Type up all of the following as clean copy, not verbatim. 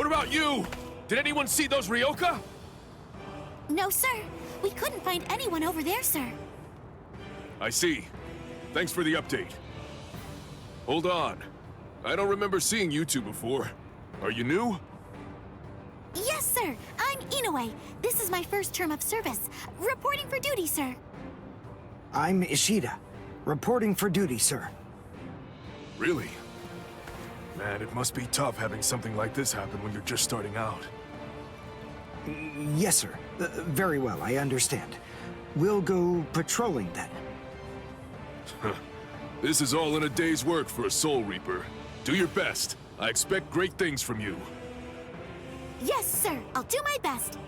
about you? Did anyone see those Ryoka? No, sir. We couldn't find anyone over there, sir. I see. Thanks for the update. Hold on. I don't remember seeing you two before. Are you new? Yes, sir. I'm Inoue. This is my first term of service. Reporting for duty, sir. I'm Ishida. Reporting for duty, sir. Really? Man, it must be tough having something like this happen when you're just starting out. Yes, sir. Very well, I understand. We'll go patrolling then. This is all in a day's work for a Soul Reaper. Do your best. I expect great things from you. Yes, sir. I'll do my best.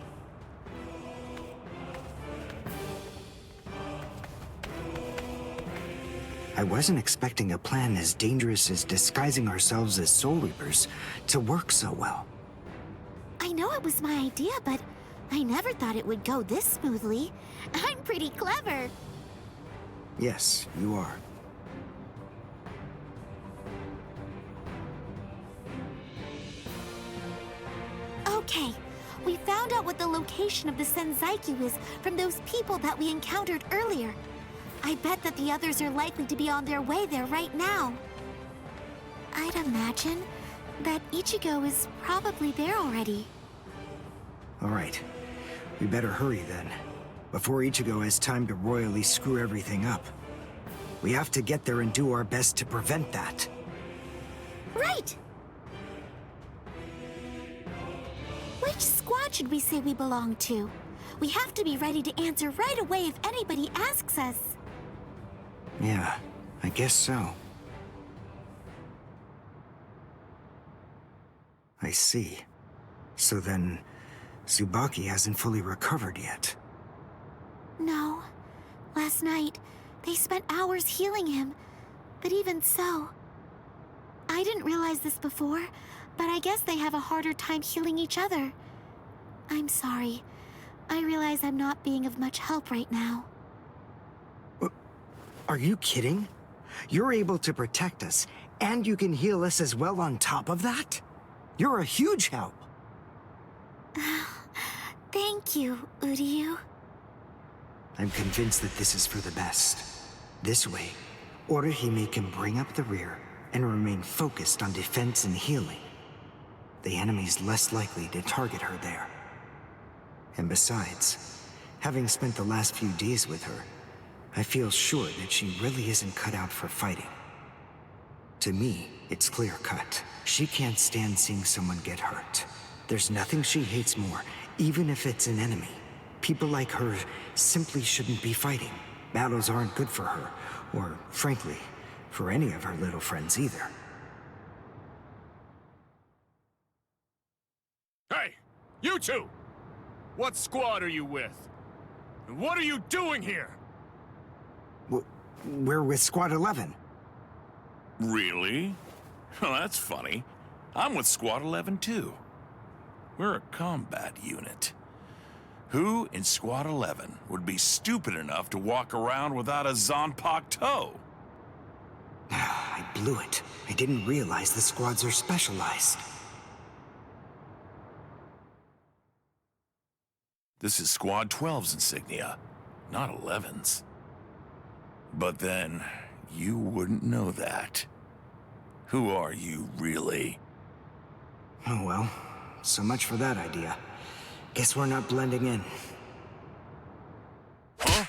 I wasn't expecting a plan as dangerous as disguising ourselves as Soul Reapers to work so well. I know it was my idea, but I never thought it would go this smoothly. I'm pretty clever. Yes, you are. Okay, we found out what the location of the Senzaiku is from those people that we encountered earlier. I bet that the others are likely to be on their way there right now. I'd imagine that Ichigo is probably there already. All right. We better hurry then, before Ichigo has time to royally screw everything up. We have to get there and do our best to prevent that. Right! Which squad should we say we belong to? We have to be ready to answer right away if anybody asks us. Yeah, I guess so. I see. So then, Tsubaki hasn't fully recovered yet. No. Last night, they spent hours healing him. But even so... I didn't realize this before, but I guess they have a harder time healing each other. I'm sorry. I realize I'm not being of much help right now. Are you kidding? You're able to protect us, and you can heal us as well on top of that? You're a huge help. Thank you, Uryu. I'm convinced that this is for the best. This way, Orihime can bring up the rear and remain focused on defense and healing. The enemy's less likely to target her there. And besides, having spent the last few days with her, I feel sure that she really isn't cut out for fighting. To me, it's clear-cut. She can't stand seeing someone get hurt. There's nothing she hates more, even if it's an enemy. People like her simply shouldn't be fighting. Battles aren't good for her, or, frankly, for any of her little friends either. Hey, you two! What squad are you with? And what are you doing here? We're with Squad 11. Really? Well, that's funny. I'm with Squad 11 too. We're a combat unit. Who in Squad 11 would be stupid enough to walk around without a Zanpakuto toe? I blew it. I didn't realize the squads are specialized. This is Squad 12's insignia, not 11's. But then, you wouldn't know that. Who are you, really? Oh well, so much for that idea. Guess we're not blending in. Huh?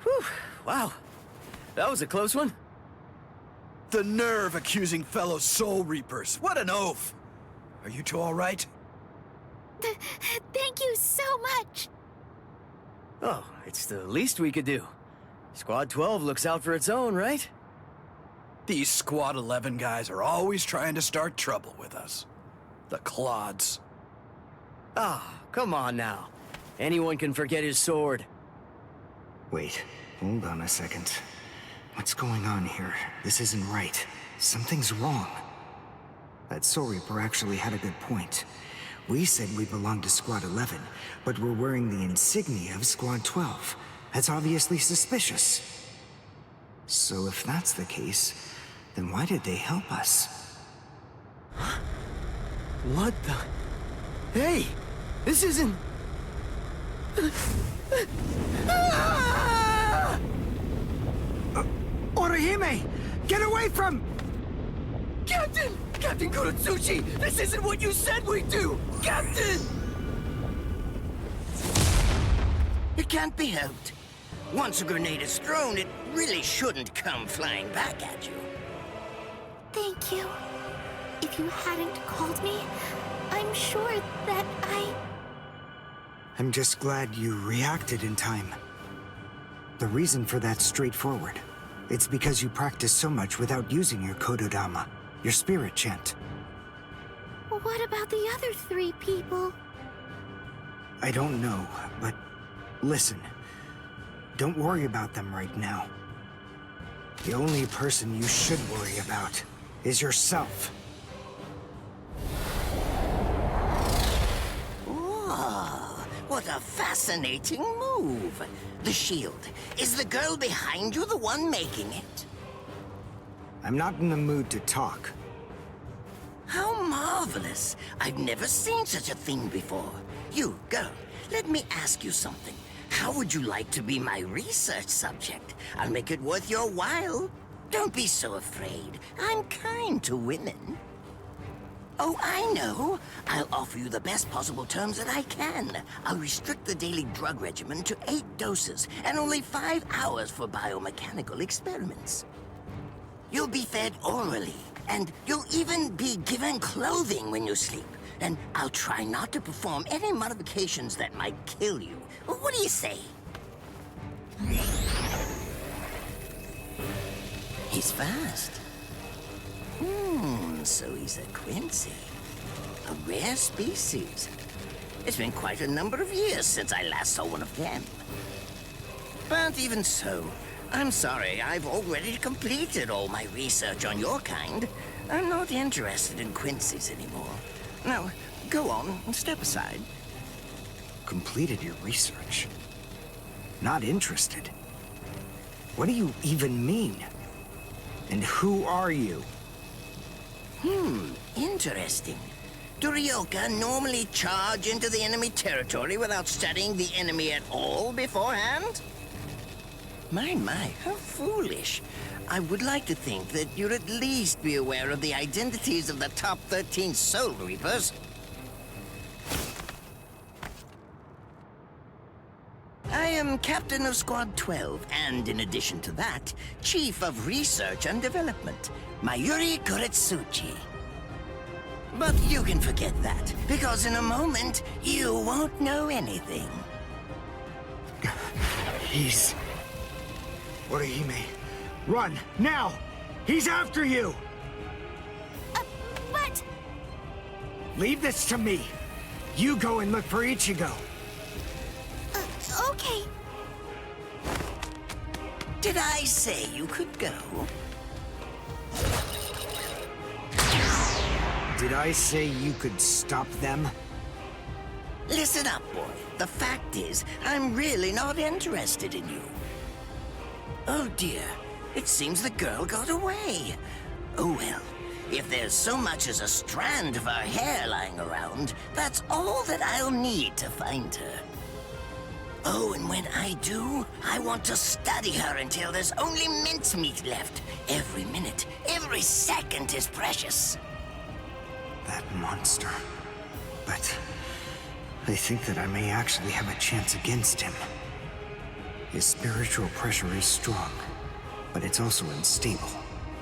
Whew, wow. That was a close one. The nerve accusing fellow Soul Reapers. What an oaf! Are you two all right? Thank you so much. Oh, it's the least we could do. Squad 12 looks out for its own, right? These Squad 11 guys are always trying to start trouble with us. The clods. Ah, come on now. Anyone can forget his sword. Wait, hold on a second. What's going on here? This isn't right. Something's wrong. That Soul Reaper actually had a good point. We said we belonged to Squad 11, but we're wearing the insignia of Squad 12. That's obviously suspicious. So if that's the case, then why did they help us? What the? Hey! This isn't... Orihime! Get away from... Captain! Captain Kuratsuchi! This isn't what you said we'd do! Captain! It can't be helped. Once a grenade is thrown, it really shouldn't come flying back at you. Thank you. If you hadn't called me, I'm sure that I'm just glad you reacted in time. The reason for that's straightforward. It's because you practiced so much without using your Kododama, your spirit chant. What about the other 3 people? I don't know, but listen. Don't worry about them right now. The only person you should worry about is yourself. Oh, what a fascinating move. The shield. Is the girl behind you the one making it? I'm not in the mood to talk. How marvelous. I've never seen such a thing before. You, girl, let me ask you something. How would you like to be my research subject? I'll make it worth your while. Don't be so afraid. I'm kind to women. Oh, I know. I'll offer you the best possible terms that I can. I'll restrict the daily drug regimen to 8 doses and only 5 hours for biomechanical experiments. You'll be fed orally, and you'll even be given clothing when you sleep. And I'll try not to perform any modifications that might kill you. What do you say? He's fast. So he's a Quincy. A rare species. It's been quite a number of years since I last saw one of them. But even so, I'm sorry, I've already completed all my research on your kind. I'm not interested in Quincy's anymore. Now, go on and step aside. Completed your research? Not interested? What do you even mean? And who are you? Interesting. Do Ryoka normally charge into the enemy territory without studying the enemy at all beforehand? My, how foolish. I would like to think that you'd at least be aware of the identities of the top 13 Soul Reapers. I am Captain of Squad 12, and in addition to that, Chief of Research and Development, Mayuri Kuretsuchi. But you can forget that, because in a moment, you won't know anything. He's... Orihime, run, now! He's after you! But... Leave this to me. You go and look for Ichigo. Okay. Did I say you could go? Did I say you could stop them? Listen up, boy. The fact is, I'm really not interested in you. Oh dear, it seems the girl got away. Oh well, if there's so much as a strand of her hair lying around, that's all that I'll need to find her. Oh, and when I do, I want to study her until there's only mincemeat left. Every minute, every second is precious. That monster. But I think that I may actually have a chance against him. His spiritual pressure is strong, but it's also unstable,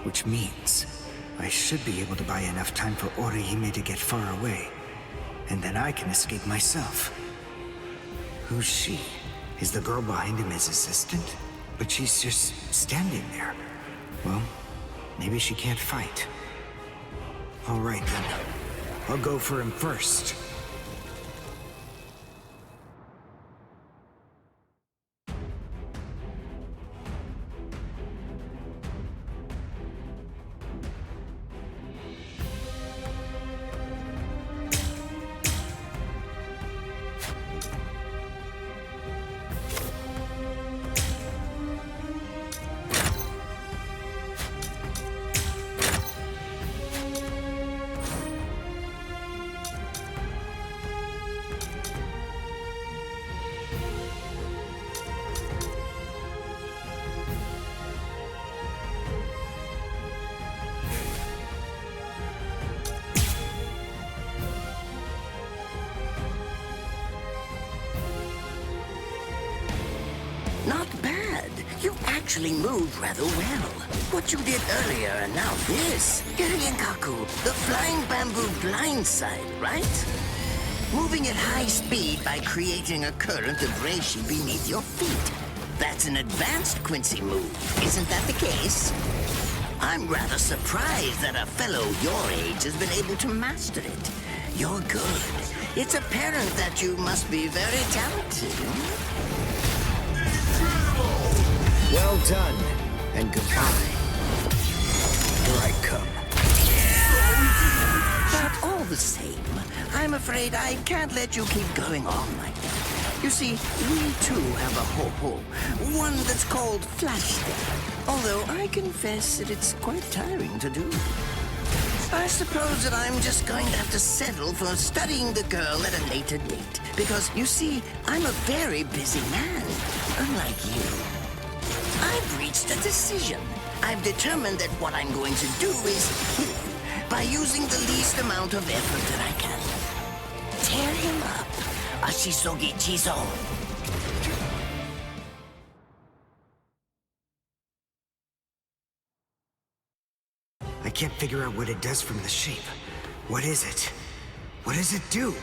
which means I should be able to buy enough time for Orihime to get far away, and then I can escape myself. Who's she? Is the girl behind him his assistant? But she's just standing there. Well, maybe she can't fight. All right then. I'll go for him first. actually moved rather well. What you did earlier and now this. Kaku, the flying bamboo blindside, right? Moving at high speed by creating a current of reishi beneath your feet. That's an advanced Quincy move, isn't that the case? I'm rather surprised that a fellow your age has been able to master it. You're good. It's apparent that you must be very talented. Well done, and goodbye. Here I come. But all the same, I'm afraid I can't let you keep going on like that. You see, we too have a ho-ho, one that's called Flash Day. Although I confess that it's quite tiring to do. I suppose that I'm just going to have to settle for studying the girl at a later date. Because, you see, I'm a very busy man, unlike you. I've reached a decision. I've determined that what I'm going to do is kill him by using the least amount of effort that I can. Tear him up. Ashisogi Chizo. I can't figure out what it does from the shape. What is it? What does it do?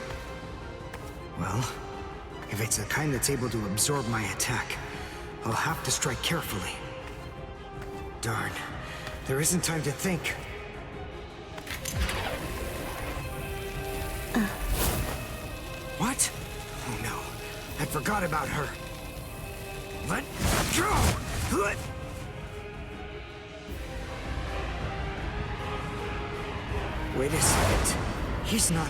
Well, if it's the kind that's able to absorb my attack, I'll have to strike carefully. Darn, there isn't time to think. What? Oh no, I forgot about her. Let go! Wait a second. He's not...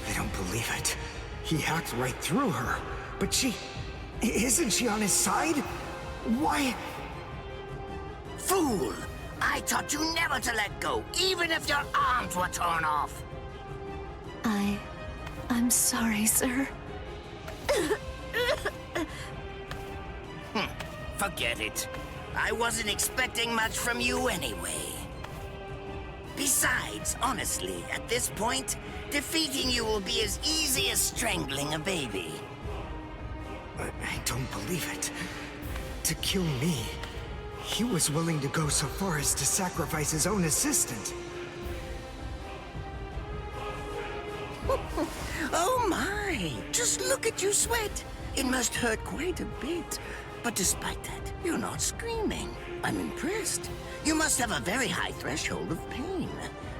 I don't believe it. He hacked right through her. But she... Isn't she on his side? Why... Fool! I taught you never to let go, even if your arms were torn off. I'm sorry, sir. Forget it. I wasn't expecting much from you anyway. Besides, honestly, at this point, defeating you will be as easy as strangling a baby. I don't believe it. To kill me, he was willing to go so far as to sacrifice his own assistant. Oh my! Just look at you sweat! It must hurt quite a bit. But despite that, you're not screaming. I'm impressed. You must have a very high threshold of pain.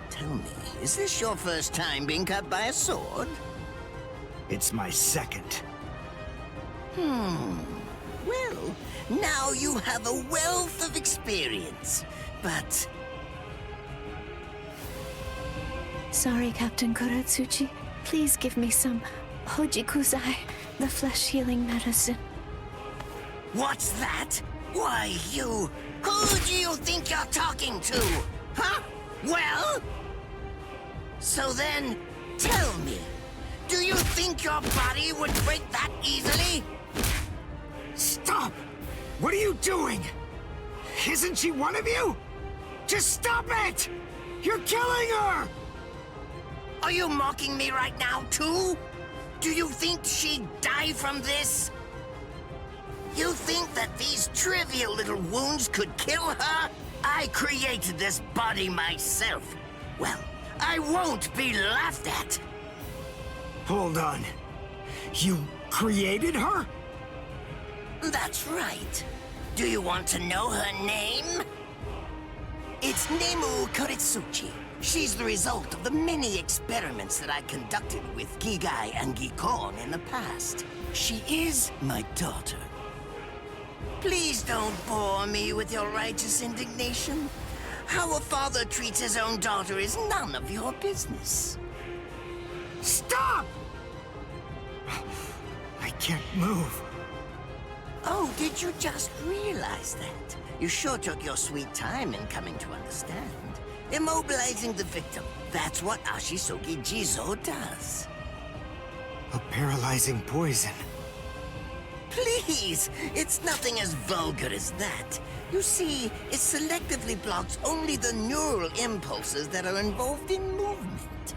Tell me, is this your first time being cut by a sword? It's my second. Well, now you have a wealth of experience. But... Sorry, Captain Kuratsuchi. Please give me some Hojikusai, the flesh-healing medicine. what's that? Why, you... Who do you think you're talking to? Huh? Well? So then, tell me, do you think your body would break that easily? Stop! What are you doing? Isn't she one of you? Just stop it! You're killing her! Are you mocking me right now, too? Do you think she'd die from this? You think that these trivial little wounds could kill her? I created this body myself. Well, I won't be laughed at. Hold on. You created her? That's right. Do you want to know her name? It's Nemu Kuritsuchi. She's the result of the many experiments that I conducted with Gigai and Gikon in the past. She is my daughter. Please don't bore me with your righteous indignation. How a father treats his own daughter is none of your business. Stop! I can't move. Oh, did you just realize that? You sure took your sweet time in coming to understand. Immobilizing the victim. That's what Ashisogi Jizo does. A paralyzing poison. Please please! It's nothing as vulgar as that. You see, it selectively blocks only the neural impulses that are involved in movement.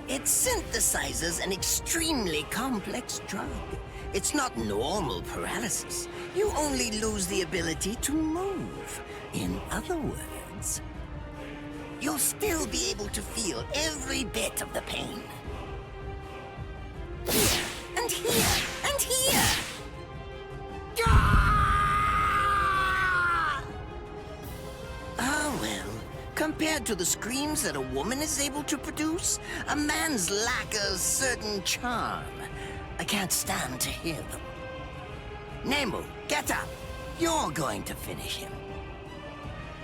It synthesizes an extremely complex drug. It's not normal paralysis. You only lose the ability to move. In other words, you'll still be able to feel every bit of the pain. Here, and here, and here! Ah, well, compared to the screams that a woman is able to produce, a man's lack a certain charm. I can't stand to hear them. Nemu, get up. You're going to finish him.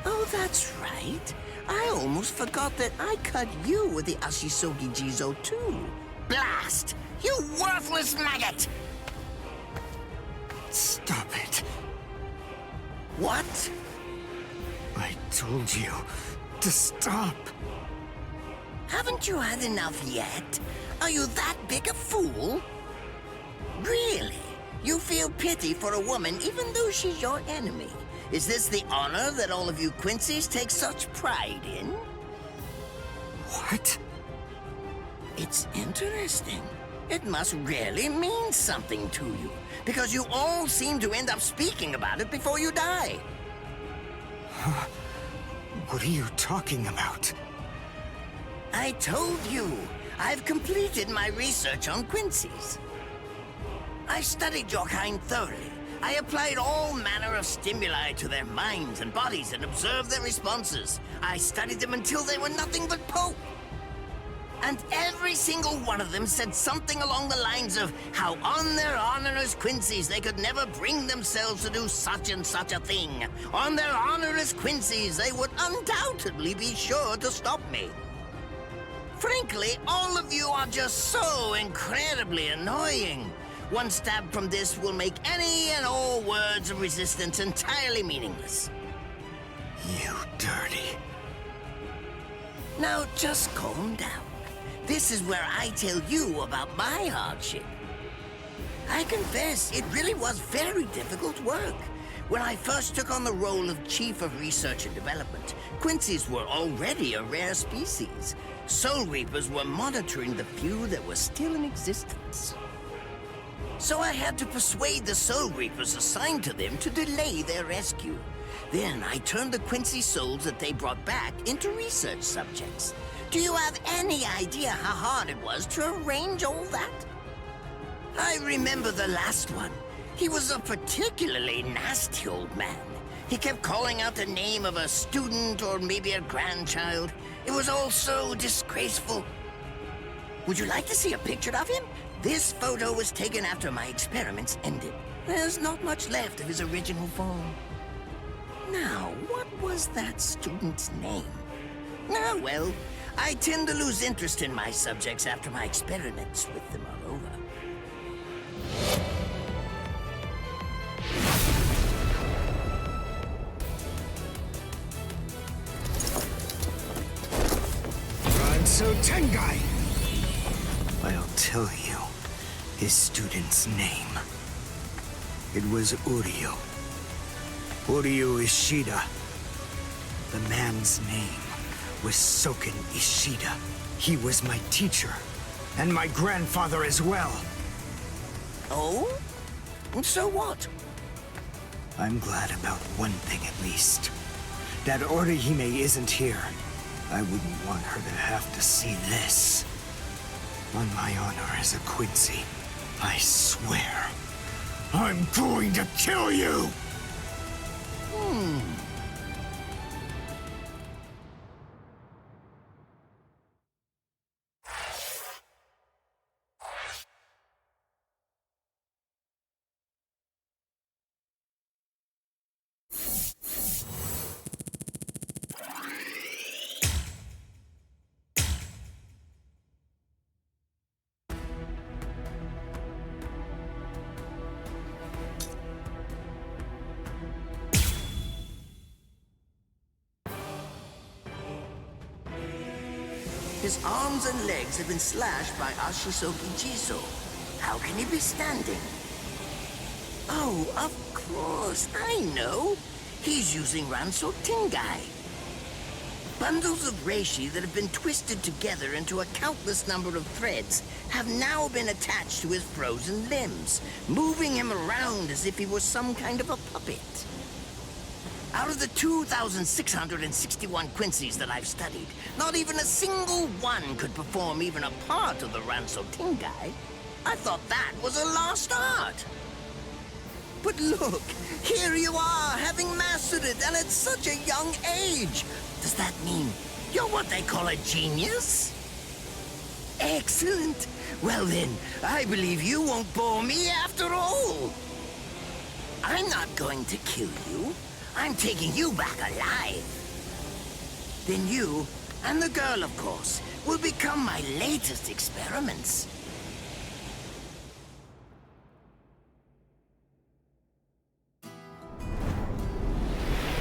Oh, that's right. I almost forgot that I cut you with the Ashisogi Jizo too. Blast! You worthless maggot! Stop it. What? I told you to stop. Haven't you had enough yet? Are you that big a fool? Really? You feel pity for a woman even though she's your enemy? Is this the honor that all of you Quincy's take such pride in? What? It's interesting. It must really mean something to you, because you all seem to end up speaking about it before you die. What are you talking about? I told you, I've completed my research on Quincy's. I studied your kind thoroughly. I applied all manner of stimuli to their minds and bodies and observed their responses. I studied them until they were nothing but pulp. And every single one of them said something along the lines of how on their honor as Quincy's they could never bring themselves to do such and such a thing. On their honor as Quincy's they would undoubtedly be sure to stop me. Frankly, all of you are just so incredibly annoying. One stab from this will make any and all words of resistance entirely meaningless. You dirty. Now just calm down. This is where I tell you about my hardship. I confess, it really was very difficult work. When I first took on the role of Chief of Research and Development, Quincy's were already a rare species. Soul Reapers were monitoring the few that were still in existence. So I had to persuade the Soul Reapers assigned to them to delay their rescue. Then I turned the Quincy souls that they brought back into research subjects. Do you have any idea how hard it was to arrange all that? I remember the last one. He was a particularly nasty old man. He kept calling out the name of a student or maybe a grandchild. It was all so disgraceful. Would you like to see a picture of him? This photo was taken after my experiments ended. There's not much left of his original form. Now, what was that student's name? Ah, well, I tend to lose interest in my subjects after my experiments with them are over. So Tengai! I'll tell you his student's name. It was Uryu. Uryu Ishida. The man's name was Soken Ishida. He was my teacher, and my grandfather as well. Oh? So what? I'm glad about one thing at least. That Orihime isn't here. I wouldn't want her to have to see this. On my honor as a Quincy, I swear, I'm going to kill you! His arms and legs have been slashed by Ashisogi Jizo. How can he be standing? Oh, of course, I know. He's using Ranso Tingai. Bundles of reishi that have been twisted together into a countless number of threads have now been attached to his frozen limbs, moving him around as if he was some kind of a puppet. Out of the 2,661 Quincy's that I've studied, not even a single one could perform even a part of the Ranso Tingai. I thought that was a lost art. But look, here you are, having mastered it, and at such a young age. Does that mean you're what they call a genius? Excellent. Well then, I believe you won't bore me after all. I'm not going to kill you. I'm taking you back alive. Then you, and the girl of course, will become my latest experiments.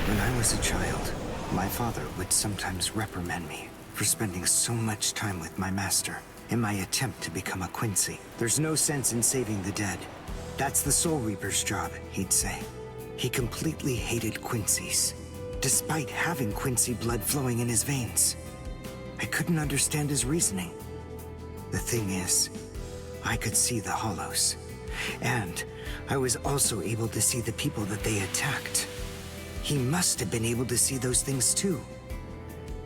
When I was a child, my father would sometimes reprimand me for spending so much time with my master in my attempt to become a Quincy. There's no sense in saving the dead. That's the Soul Reaper's job, he'd say. He completely hated Quincy's, despite having Quincy blood flowing in his veins. I couldn't understand his reasoning. The thing is, I could see the hollows, and I was also able to see the people that they attacked. He must have been able to see those things too.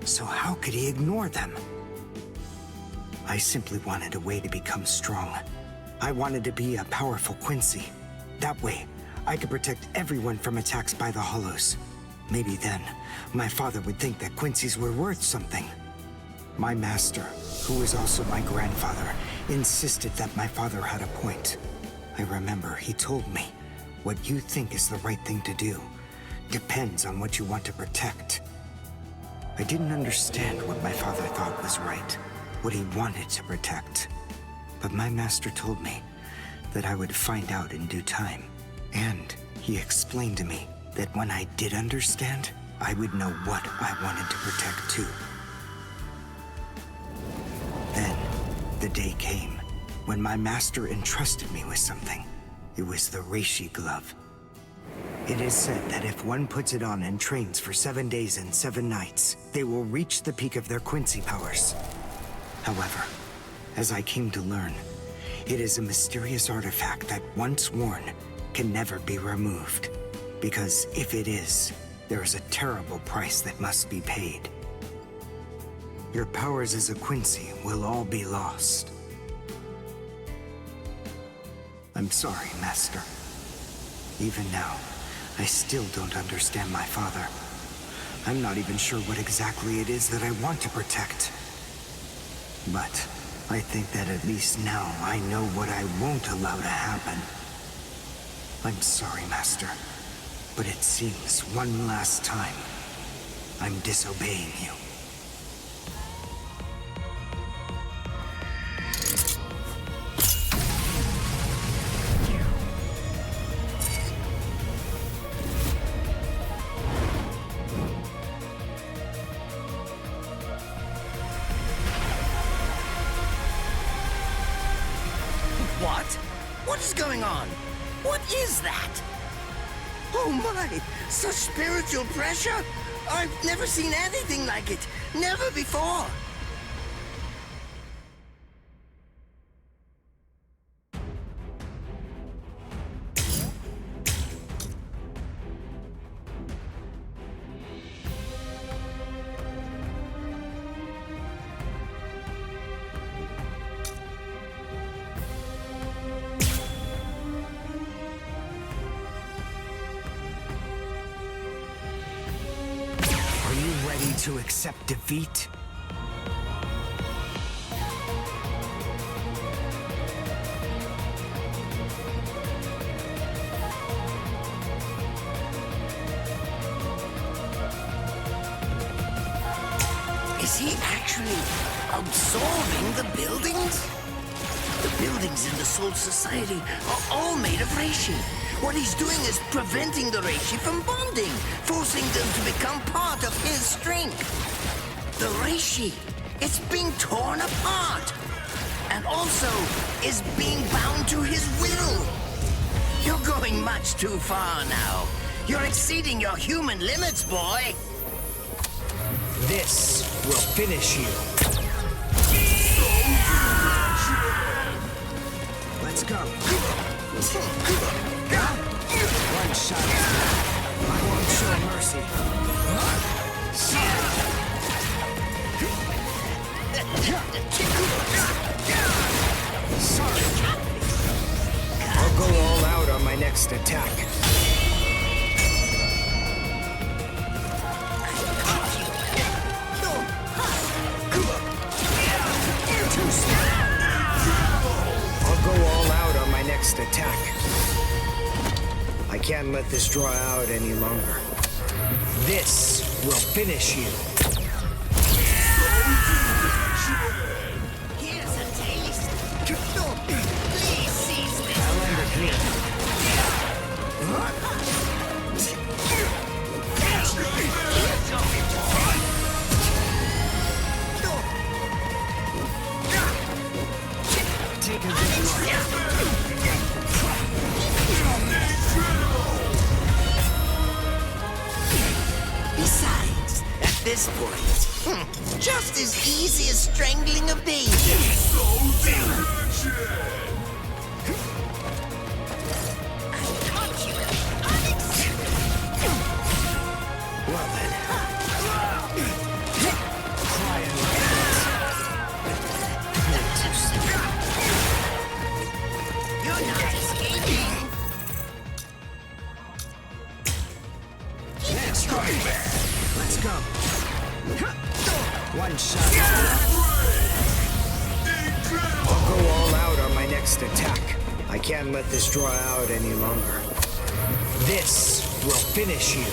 So how could he ignore them? I simply wanted a way to become strong. I wanted to be a powerful Quincy. That way, I could protect everyone from attacks by the hollows. Maybe then, my father would think that Quincy's were worth something. My master, who was also my grandfather, insisted that my father had a point. I remember he told me, what you think is the right thing to do depends on what you want to protect. I didn't understand what my father thought was right, what he wanted to protect. But my master told me that I would find out in due time. And he explained to me that when I did understand, I would know what I wanted to protect too. Then, the day came when my master entrusted me with something. It was the reishi glove. It is said that if one puts it on and trains for 7 days and 7 nights, they will reach the peak of their Quincy powers. However, as I came to learn, it is a mysterious artifact that once worn can never be removed. Because if it is, there is a terrible price that must be paid. Your powers as a Quincy will all be lost. I'm sorry, Master. Even now, I still don't understand my father. I'm not even sure what exactly it is that I want to protect. But I think that at least now I know what I won't allow to happen. I'm sorry, Master, but it seems one last time I'm disobeying you. What? What is going on? What is that? Oh my! Such spiritual pressure! I've never seen anything like it! Never before! Ready to accept defeat? Is he actually absorbing the buildings? The buildings in the Soul Society are all made of reishi. What he's doing is preventing the reishi from bonding, forcing them to become part of his strength. The reishi, it's being torn apart, and also is being bound to his will. You're going much too far now. You're exceeding your human limits, boy. This will finish you. Let's go. One shot. I won't show mercy. Sorry. I'll go all out on my next attack. I'll go all out on my next attack. I can't let this draw out any longer. This will finish you. Here's a taste. Please seize this. I'll end it here. Take a good Besides, at this point, just as easy as strangling a baby. Well then. You're not escaping. Let's go. One shot. I'll go all out on my next attack. I can't let this draw out any longer. This will finish you.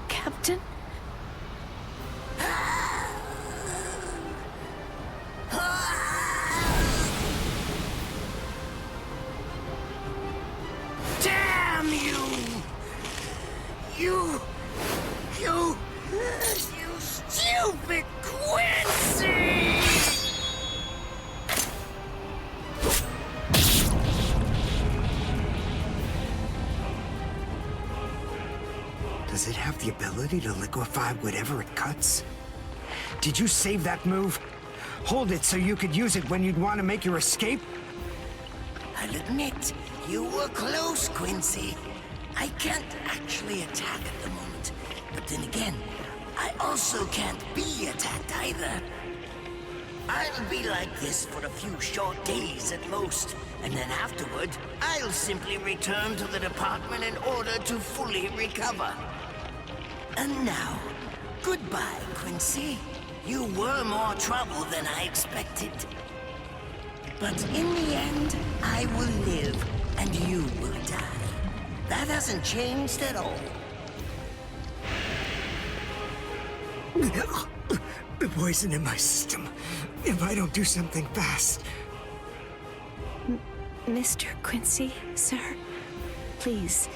Captain? Damn you! You stupid Quincy! Does it have the ability to liquefy whatever it cuts? Did you save that move? Hold it so you could use it when you'd want to make your escape? I'll admit, you were close, Quincy. I can't actually attack at the moment, but then again, I also can't be attacked either. I'll be like this for a few short days at most, and then afterward, I'll simply return to the department in order to fully recover. And now, goodbye, Quincy. You were more trouble than I expected. But in the end, I will live, and you will die. That hasn't changed at all. The poison in my system. If I don't do something fast. Mr. Quincy, sir, please,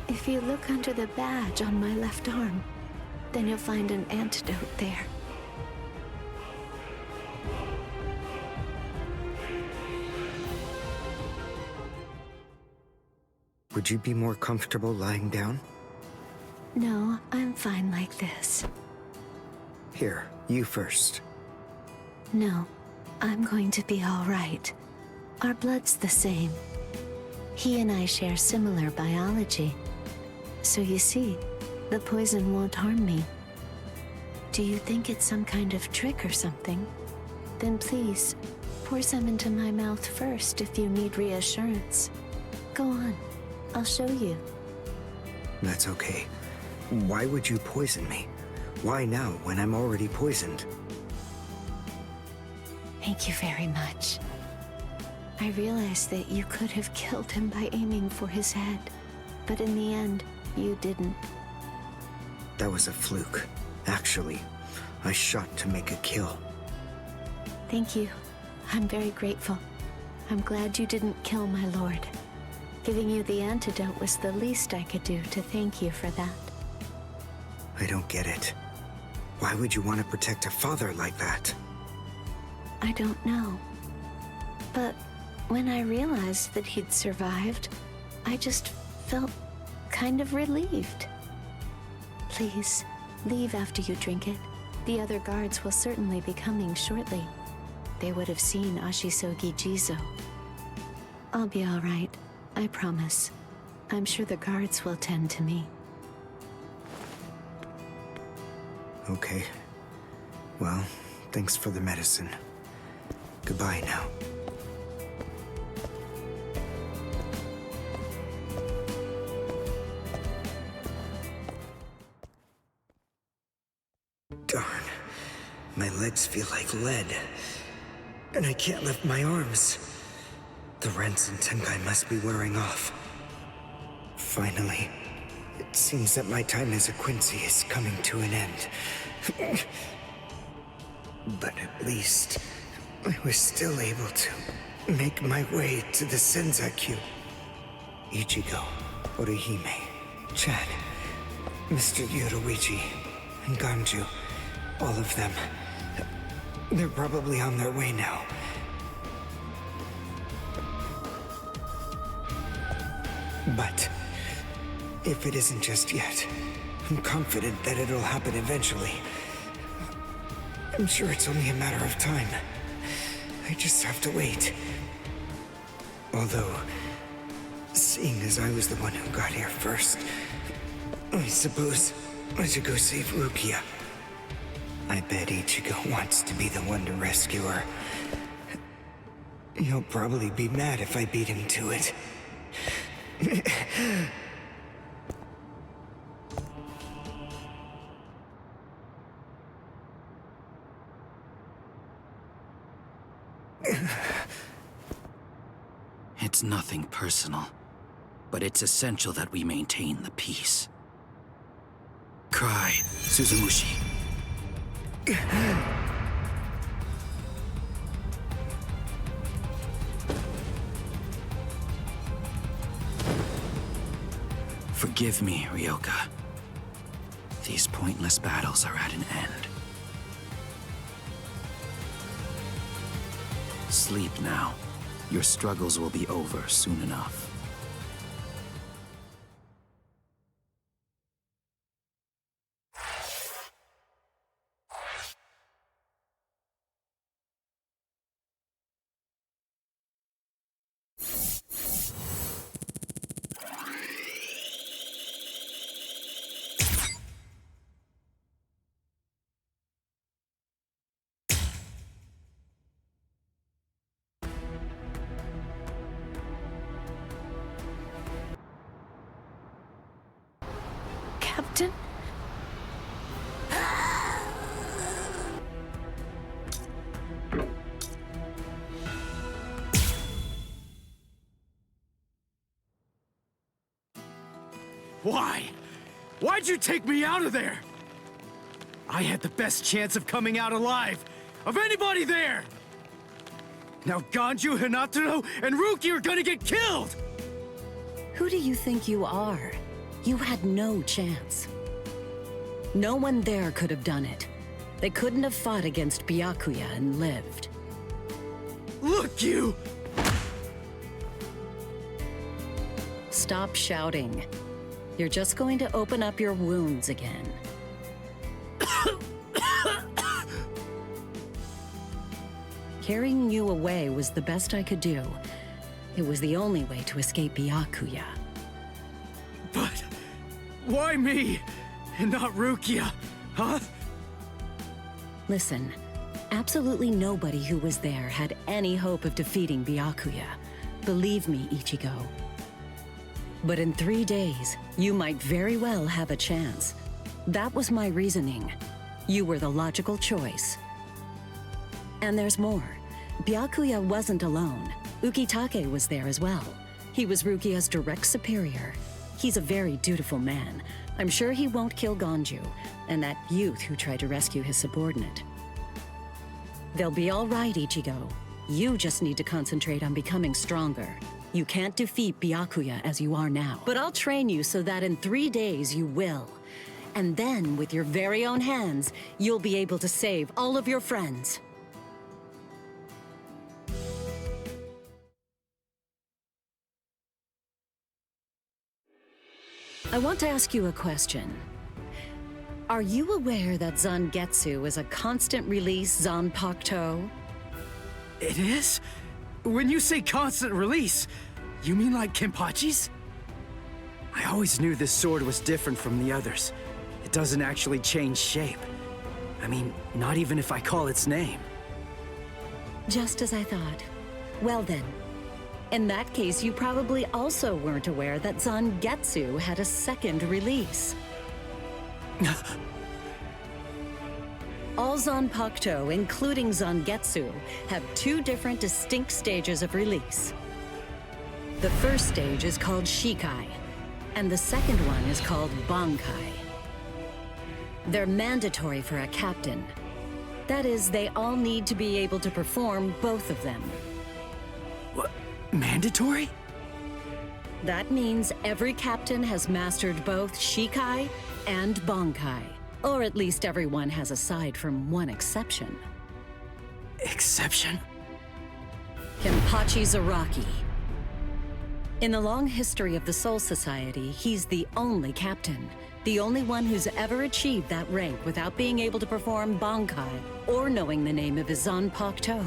if you look under the badge on my left arm, then you'll find an antidote there. Would you be more comfortable lying down? No, I'm fine like this. Here, you first. No, I'm going to be all right. Our blood's the same. He and I share similar biology. So you see, the poison won't harm me. Do you think it's some kind of trick or something? Then please, pour some into my mouth first if you need reassurance. Go on, I'll show you. That's okay. Why would you poison me? Why now, when I'm already poisoned? Thank you very much. I realized that you could have killed him by aiming for his head, but in the end, you didn't. That was a fluke. Actually, I shot to make a kill. Thank you. I'm very grateful. I'm glad you didn't kill my lord. Giving you the antidote was the least I could do to thank you for that. I don't get it. Why would you want to protect a father like that? I don't know. But when I realized that he'd survived, I just felt kind of relieved. Please, leave after you drink it. The other guards will certainly be coming shortly. They would have seen Ashisogi Jizo. I'll be all right, I promise. I'm sure the guards will tend to me. Okay. Well, thanks for the medicine. Goodbye now. Darn. My legs feel like lead. And I can't lift my arms. The rents in Tenkai must be wearing off. Finally, it seems that my time as a Quincy is coming to an end. But at least, I was still able to make my way to the Senzakyu. Ichigo, Orihime, Chad, Mr. Yoruichi, and Ganju. All of them. They're probably on their way now. But if it isn't just yet, I'm confident that it'll happen eventually. I'm sure it's only a matter of time. I just have to wait. Although, seeing as I was the one who got here first, I suppose I should go save Rukia. I bet Ichigo wants to be the one to rescue her. He'll probably be mad if I beat him to it. It's nothing personal, but it's essential that we maintain the peace. Cry, Suzumushi. Forgive me, Ryoka. These pointless battles are at an end. Sleep now. Your struggles will be over soon enough. Captain? Why? Why'd you take me out of there? I had the best chance of coming out alive, of anybody there! Now Ganju, Hinataro, and Ruki are gonna get killed! Who do you think you are? You had no chance. No one there could have done it. They couldn't have fought against Byakuya and lived. Look, you! Stop shouting. You're just going to open up your wounds again. Carrying you away was the best I could do. It was the only way to escape Byakuya. But why me? And not Rukia, huh? Listen, absolutely nobody who was there had any hope of defeating Byakuya. Believe me, Ichigo. But in 3 days, you might very well have a chance. That was my reasoning. You were the logical choice. And there's more. Byakuya wasn't alone. Ukitake was there as well. He was Rukia's direct superior. He's a very dutiful man. I'm sure he won't kill Ganju, and that youth who tried to rescue his subordinate. They'll be all right, Ichigo. You just need to concentrate on becoming stronger. You can't defeat Byakuya as you are now. But I'll train you so that in 3 days you will. And then, with your very own hands, you'll be able to save all of your friends. I want to ask you a question. Are you aware that Zangetsu is a constant release Zanpakuto? It is? When you say constant release, you mean like Kenpachi's? I always knew this sword was different from the others. It doesn't actually change shape. I mean, not even if I call its name. Just as I thought. Well then, in that case, you probably also weren't aware that Zangetsu had a second release. All Zanpakuto, including Zangetsu, have 2 different distinct stages of release. The first stage is called Shikai, and the second one is called Bankai. They're mandatory for a captain. That is, they all need to be able to perform both of them. What? Mandatory? That means every captain has mastered both Shikai and Bankai. Or at least everyone has, aside from one exception. Exception? Kenpachi Zaraki. In the long history of the Soul Society, he's the only captain. The only one who's ever achieved that rank without being able to perform Bankai or knowing the name of his Zanpakuto.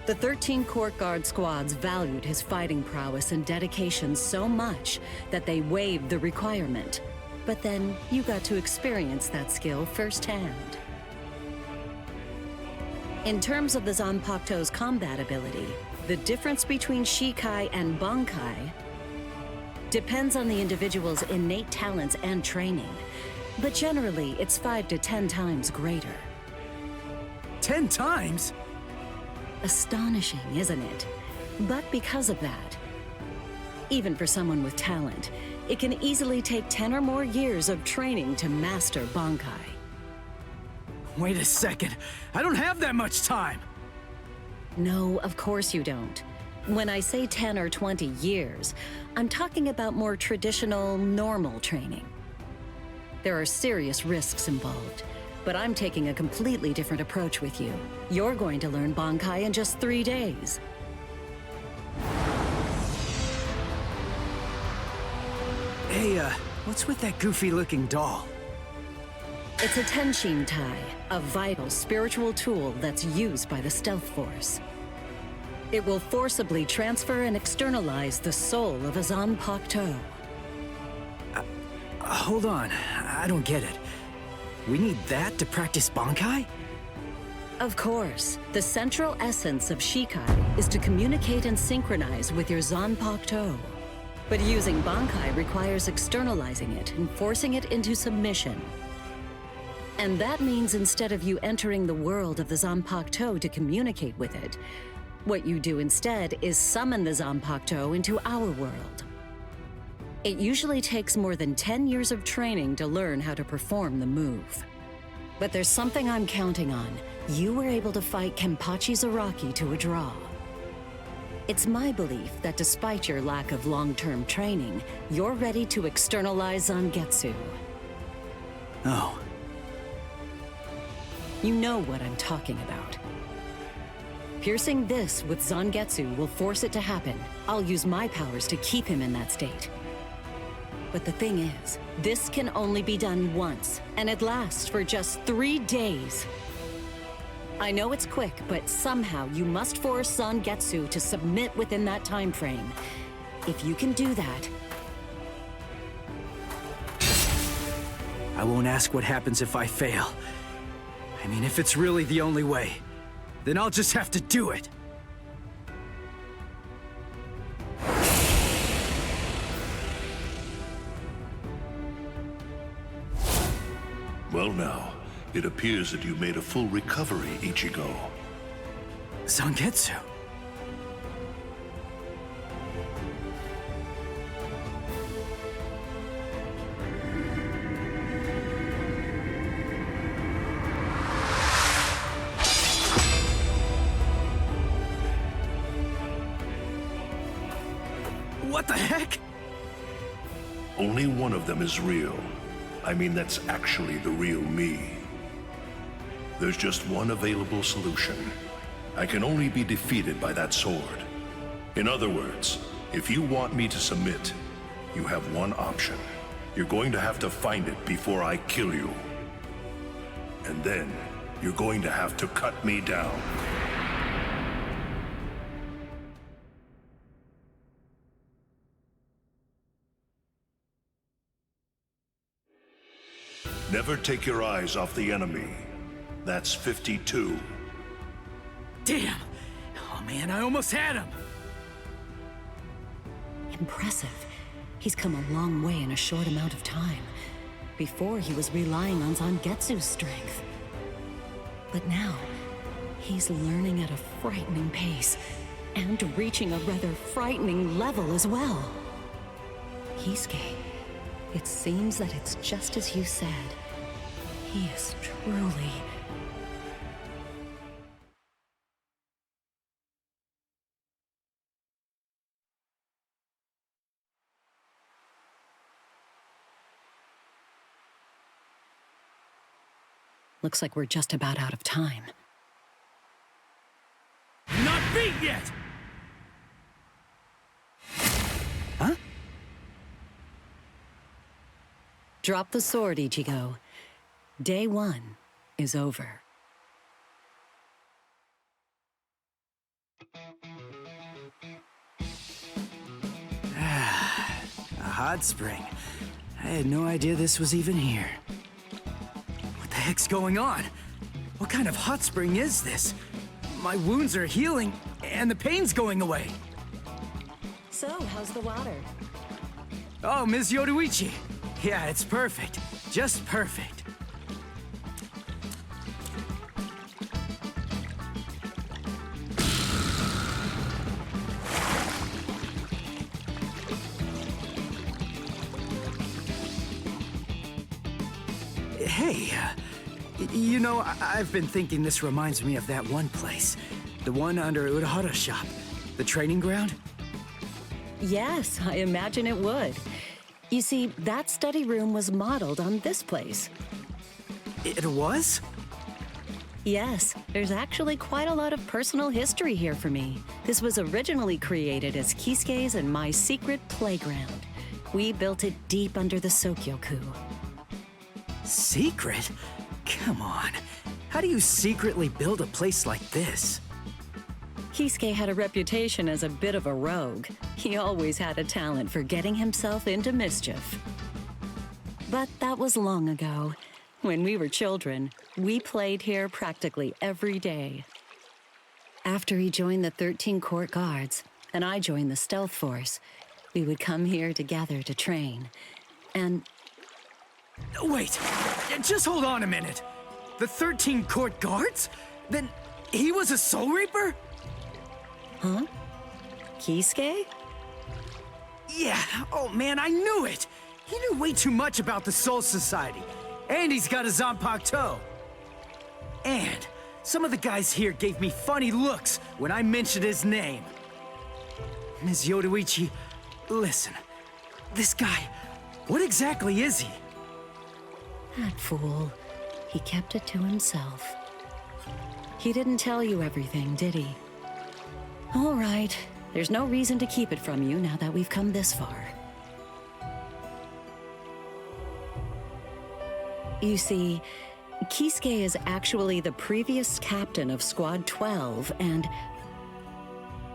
The 13 court guard squads valued his fighting prowess and dedication so much that they waived the requirement. But then you got to experience that skill firsthand. In terms of the Zanpakuto's combat ability, the difference between Shikai and Bankai depends on the individual's innate talents and training, but generally it's 5 to 10 times greater. 10 times? Astonishing, isn't it? But because of that, even for someone with talent, it can easily take 10 or more years of training to master Bankai. Wait a second, I don't have that much time! No, of course you don't. When I say 10 or 20 years, I'm talking about more traditional, normal training. There are serious risks involved, but I'm taking a completely different approach with you. You're going to learn Bankai in just 3 days. Hey, what's with that goofy-looking doll? It's a Tenshin Tai, a vital spiritual tool that's used by the Stealth Force. It will forcibly transfer and externalize the soul of a Zanpakuto. Hold on, I don't get it. We need that to practice Bankai? Of course, the central essence of Shikai is to communicate and synchronize with your Zanpakuto. But using Bankai requires externalizing it and forcing it into submission. And that means instead of you entering the world of the Zanpakuto to communicate with it, what you do instead is summon the Zanpakuto into our world. It usually takes more than 10 years of training to learn how to perform the move. But there's something I'm counting on. You were able to fight Kenpachi Zaraki to a draw. It's my belief that despite your lack of long-term training, you're ready to externalize Zangetsu. Oh. You know what I'm talking about. Piercing this with Zangetsu will force it to happen. I'll use my powers to keep him in that state. But the thing is, this can only be done once, and it lasts for just 3 days. I know it's quick, but somehow you must force Zangetsu to submit within that time frame. If you can do that... I won't ask what happens if I fail. I mean, if it's really the only way, then I'll just have to do it. Well now, it appears that you made a full recovery, Ichigo. Zangetsu. heck? Only one of them is real. I mean, that's actually the real me. There's just one available solution. I can only be defeated by that sword. In other words, if you want me to submit, you have one option. You're going to have to find it before I kill you. And then, you're going to have to cut me down. Never take your eyes off the enemy. That's 52. Damn! Oh man, I almost had him! Impressive. He's come a long way in a short amount of time. Before, he was relying on Zangetsu's strength. But now, he's learning at a frightening pace, and reaching a rather frightening level as well. Kisuke, it seems that it's just as you said. He is truly... Looks like we're just about out of time. Not beat yet! Huh? Drop the sword, Ichigo. Day 1 is over. A hot spring. I had no idea this was even here. What the heck's going on? What kind of hot spring is this? My wounds are healing, and the pain's going away. So, how's the water? Oh, Ms. Yoruichi. Yeah, it's perfect. Just perfect. Hey, you know, I've been thinking this reminds me of that one place. The one under Urahara's shop. The training ground? Yes, I imagine it would. You see, that study room was modeled on this place. It was? Yes, there's actually quite a lot of personal history here for me. This was originally created as Kisuke's and my secret playground. We built it deep under the Sokyoku. Secret? Come on. How do you secretly build a place like this? Kisuke had a reputation as a bit of a rogue. He always had a talent for getting himself into mischief. But that was long ago. When we were children, we played here practically every day. After he joined the 13 Court Guards, and I joined the Stealth Force, we would come here together to train. And... Wait, just hold on a minute. The 13 Court Guards? Then he was a Soul Reaper? Huh? Kisuke? Yeah, oh man, I knew it! He knew way too much about the Soul Society. And he's got a Zanpakuto. And some of the guys here gave me funny looks when I mentioned his name. Ms. Yoruichi, listen. This guy, what exactly is he? That fool. He kept it to himself. He didn't tell you everything, did he? All right. There's no reason to keep it from you now that we've come this far. You see, Kisuke is actually the previous captain of Squad 12, and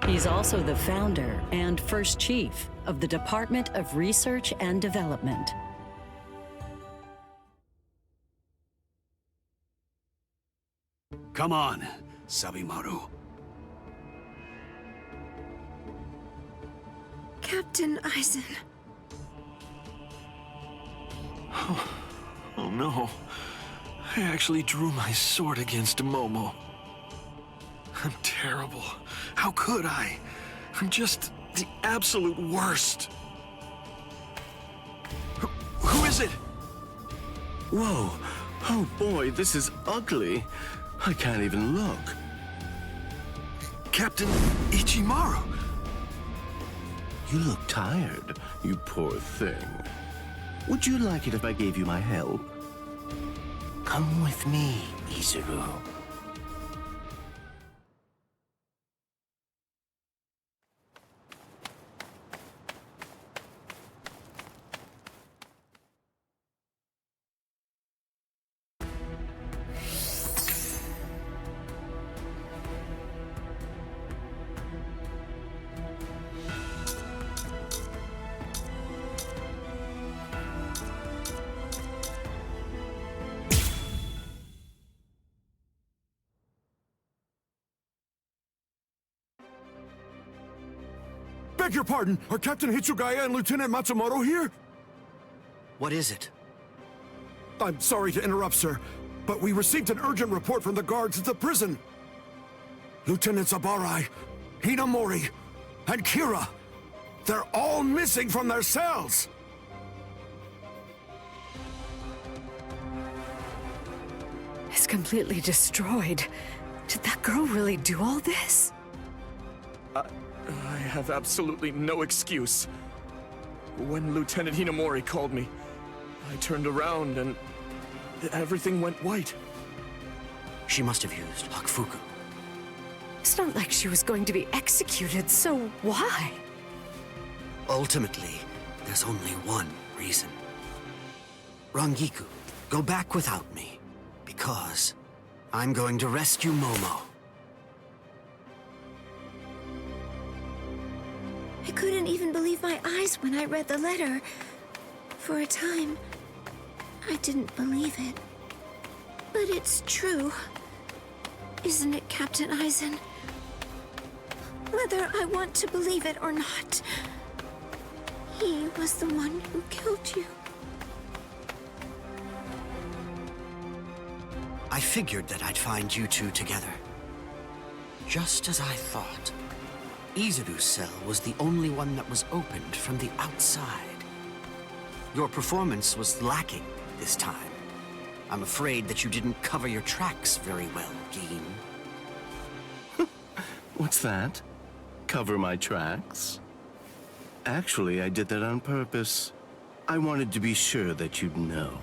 he's also the founder and first chief of the Department of Research and Development. Come on, Sabimaru. Captain Eisen. Oh no. I actually drew my sword against Momo. I'm terrible. How could I? I'm just the absolute worst. Who is it? Whoa. Oh boy, this is ugly. I can't even look. Captain Ichimaru. You look tired, you poor thing. Would you like it if I gave you my help? Come with me, Izuru. Beg your pardon, are Captain Hitsugaya and Lieutenant Matsumoto here? What is it? I'm sorry to interrupt, sir, but we received an urgent report from the guards at the prison. Lieutenant Zabarai, Hinamori, and Kira, they're all missing from their cells! It's completely destroyed. Did that girl really do all this? I have absolutely no excuse. When Lieutenant Hinamori called me, I turned around and everything went white. She must have used Hakufuku. It's not like she was going to be executed, so why? Ultimately, there's only one reason. Rangiku, go back without me, because I'm going to rescue Momo. I couldn't even believe my eyes when I read the letter. For a time, I didn't believe it. But it's true. Isn't it, Captain Aizen? Whether I want to believe it or not, he was the one who killed you. I figured that I'd find you two together. Just as I thought. Izuru's cell was the only one that was opened from the outside. Your performance was lacking this time. I'm afraid that you didn't cover your tracks very well, Gin. What's that? Cover my tracks? Actually, I did that on purpose. I wanted to be sure that you'd know.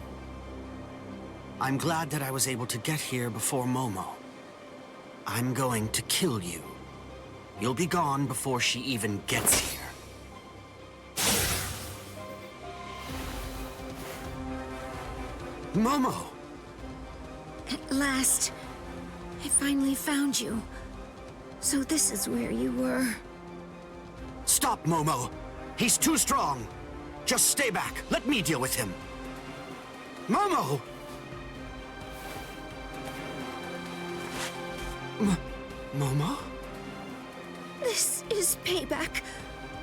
I'm glad that I was able to get here before Momo. I'm going to kill you. You'll be gone before she even gets here. Momo! At last, I finally found you. So this is where you were. Stop, Momo! He's too strong! Just stay back. Let me deal with him. Momo! Momo? This is payback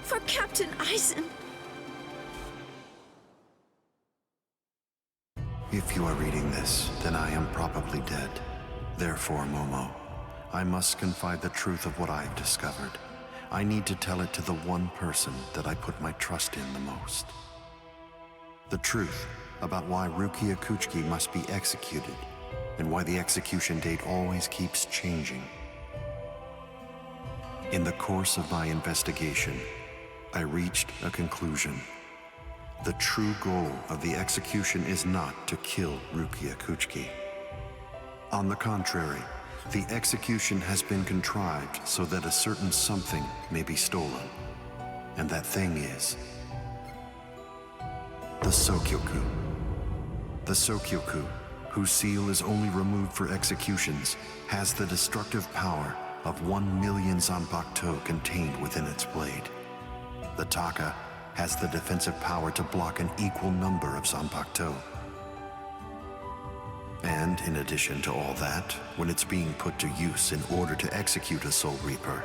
for Captain Aizen. If you are reading this, then I am probably dead. Therefore, Momo, I must confide the truth of what I have discovered. I need to tell it to the one person that I put my trust in the most. The truth about why Rukia Kuchiki must be executed, and why the execution date always keeps changing. In the course of my investigation, I reached a conclusion. The true goal of the execution is not to kill Rukia Kuchiki. On the contrary, the execution has been contrived so that a certain something may be stolen. And that thing is the Sokyoku. The Sokyoku, whose seal is only removed for executions, has the destructive power of 1 million Zanpakuto contained within its blade. The Taka has the defensive power to block an equal number of Zanpakuto. And in addition to all that, when it's being put to use in order to execute a Soul Reaper,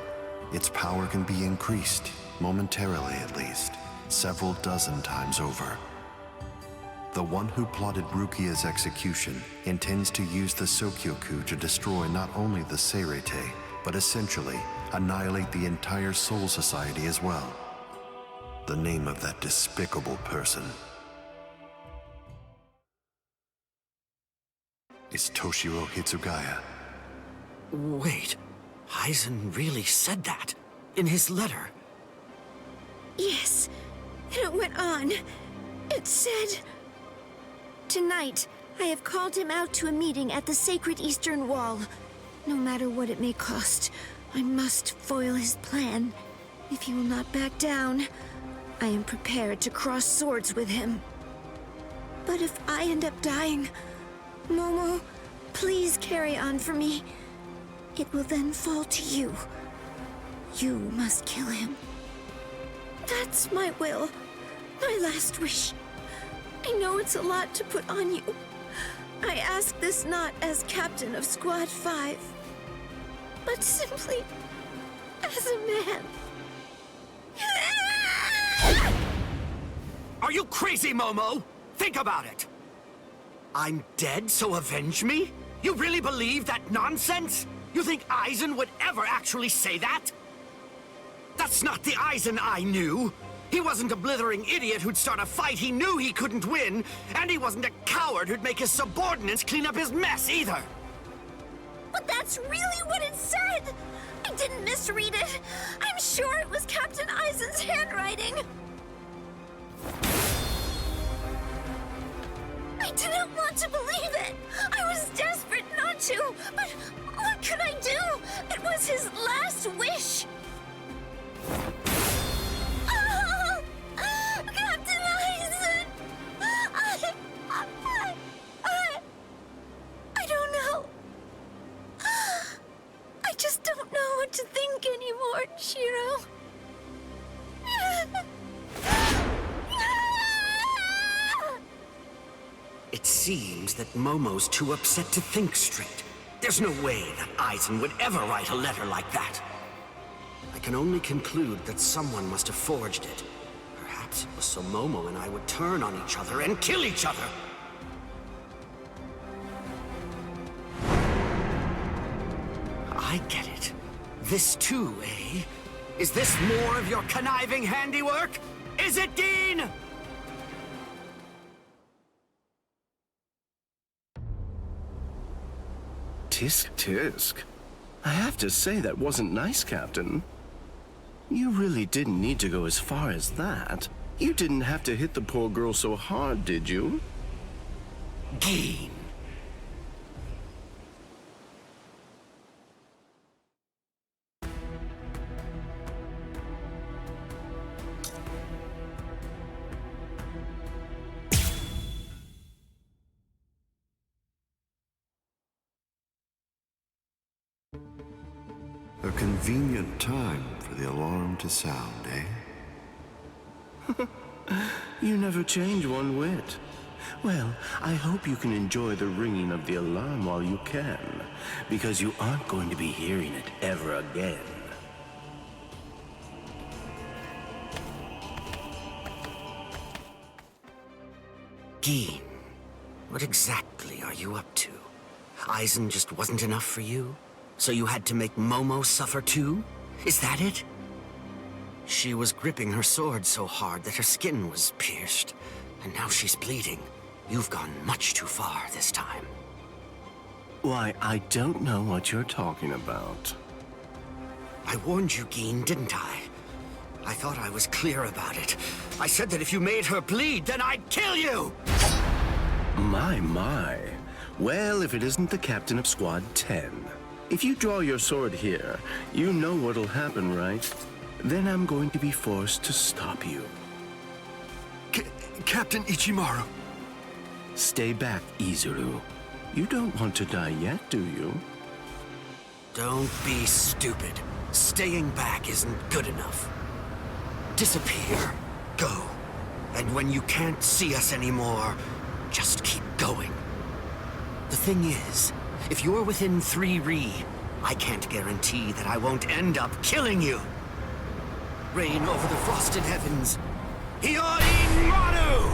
its power can be increased, momentarily at least, several dozen times over. The one who plotted Rukia's execution intends to use the Sokyoku to destroy not only the Seirete, but essentially annihilate the entire Soul Society as well. The name of that despicable person is Toshiro Hitsugaya. Wait, Aizen really said that in his letter? Yes, and it went on. It said... Tonight, I have called him out to a meeting at the sacred Eastern Wall. No matter what it may cost, I must foil his plan. If he will not back down, I am prepared to cross swords with him. But if I end up dying, Momo, please carry on for me. It will then fall to you. You must kill him. That's my will. My last wish. I know it's a lot to put on you. I ask this not as captain of Squad 5, but simply as a man. Are you crazy, Momo? Think about it. I'm dead, so avenge me? You really believe that nonsense? You think Aizen would ever actually say that? That's not the Aizen I knew. He wasn't a blithering idiot who'd start a fight he knew he couldn't win, and he wasn't a coward who'd make his subordinates clean up his mess either. But that's really what it said! I didn't misread it. I'm sure it was Captain Aizen's handwriting. I didn't want to believe it. I was desperate not to, but what could I do? It was his last wish. Oh, Captain Aizen! I don't know. I just don't know what to think anymore, Shiro. It seems that Momo's too upset to think straight. There's no way that Aizen would ever write a letter like that. I can only conclude that someone must have forged it. Perhaps it was so Momo and I would turn on each other and kill each other. I get it. This too, eh? Is this more of your conniving handiwork? Is it, Dean? Tisk tisk. I have to say that wasn't nice, Captain. You really didn't need to go as far as that. You didn't have to hit the poor girl so hard, did you? Dean. A convenient time for the alarm to sound, eh? You never change one whit. Well, I hope you can enjoy the ringing of the alarm while you can, because you aren't going to be hearing it ever again. Dean, what exactly are you up to? Aizen just wasn't enough for you? So you had to make Momo suffer too? Is that it? She was gripping her sword so hard that her skin was pierced, and now she's bleeding. You've gone much too far this time. Why, I don't know what you're talking about. I warned you, Geen, didn't I? I thought I was clear about it. I said that if you made her bleed, then I'd kill you! My. Well, if it isn't the captain of Squad 10. If you draw your sword here, you know what'll happen, right? Then I'm going to be forced to stop you. Captain Ichimaru. Stay back, Izuru. You don't want to die yet, do you? Don't be stupid. Staying back isn't good enough. Disappear. Go. And when you can't see us anymore, just keep going. The thing is, if you're within 3 Ri, I can't guarantee that I won't end up killing you. Reign over the frosted heavens. Hiyori Maru!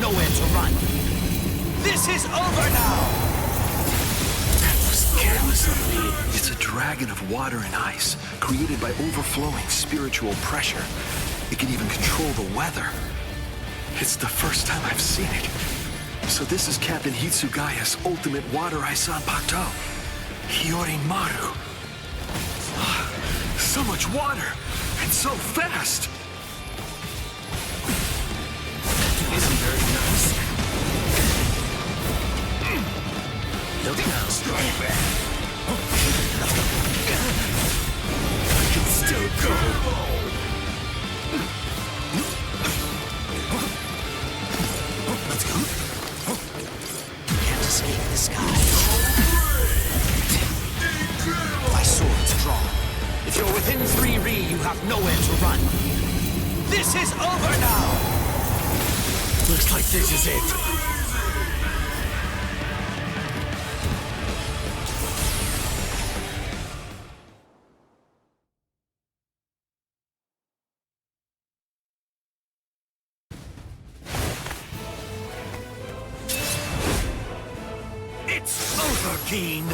nowhere to run. This is over now! That was careless of me. It's a dragon of water and ice, created by overflowing spiritual pressure. It can even control the weather. It's the first time I've seen it. So this is Captain Hitsugaya's ultimate water ice Zanpakuto. Hiyori Maru. So much water, and so fast! Isn't very nice. Look now. Strike back. I can still go. Let's go. Can't escape this guy. My sword's drawn. If you're within 3 ri, you have nowhere to run. This is over now! Looks like this is it. It's over, Keen!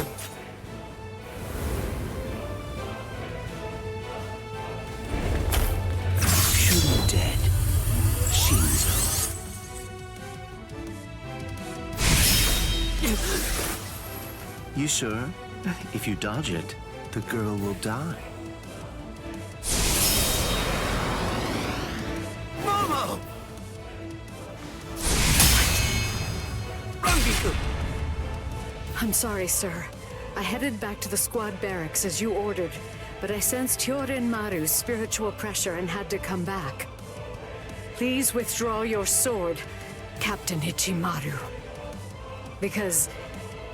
Dead. Shinzo. You sure? If you dodge it, the girl will die. Momo! I'm sorry, sir. I headed back to the squad barracks as you ordered, but I sensed Hyorin Maru's spiritual pressure and had to come back. Please withdraw your sword, Captain Ichimaru. Because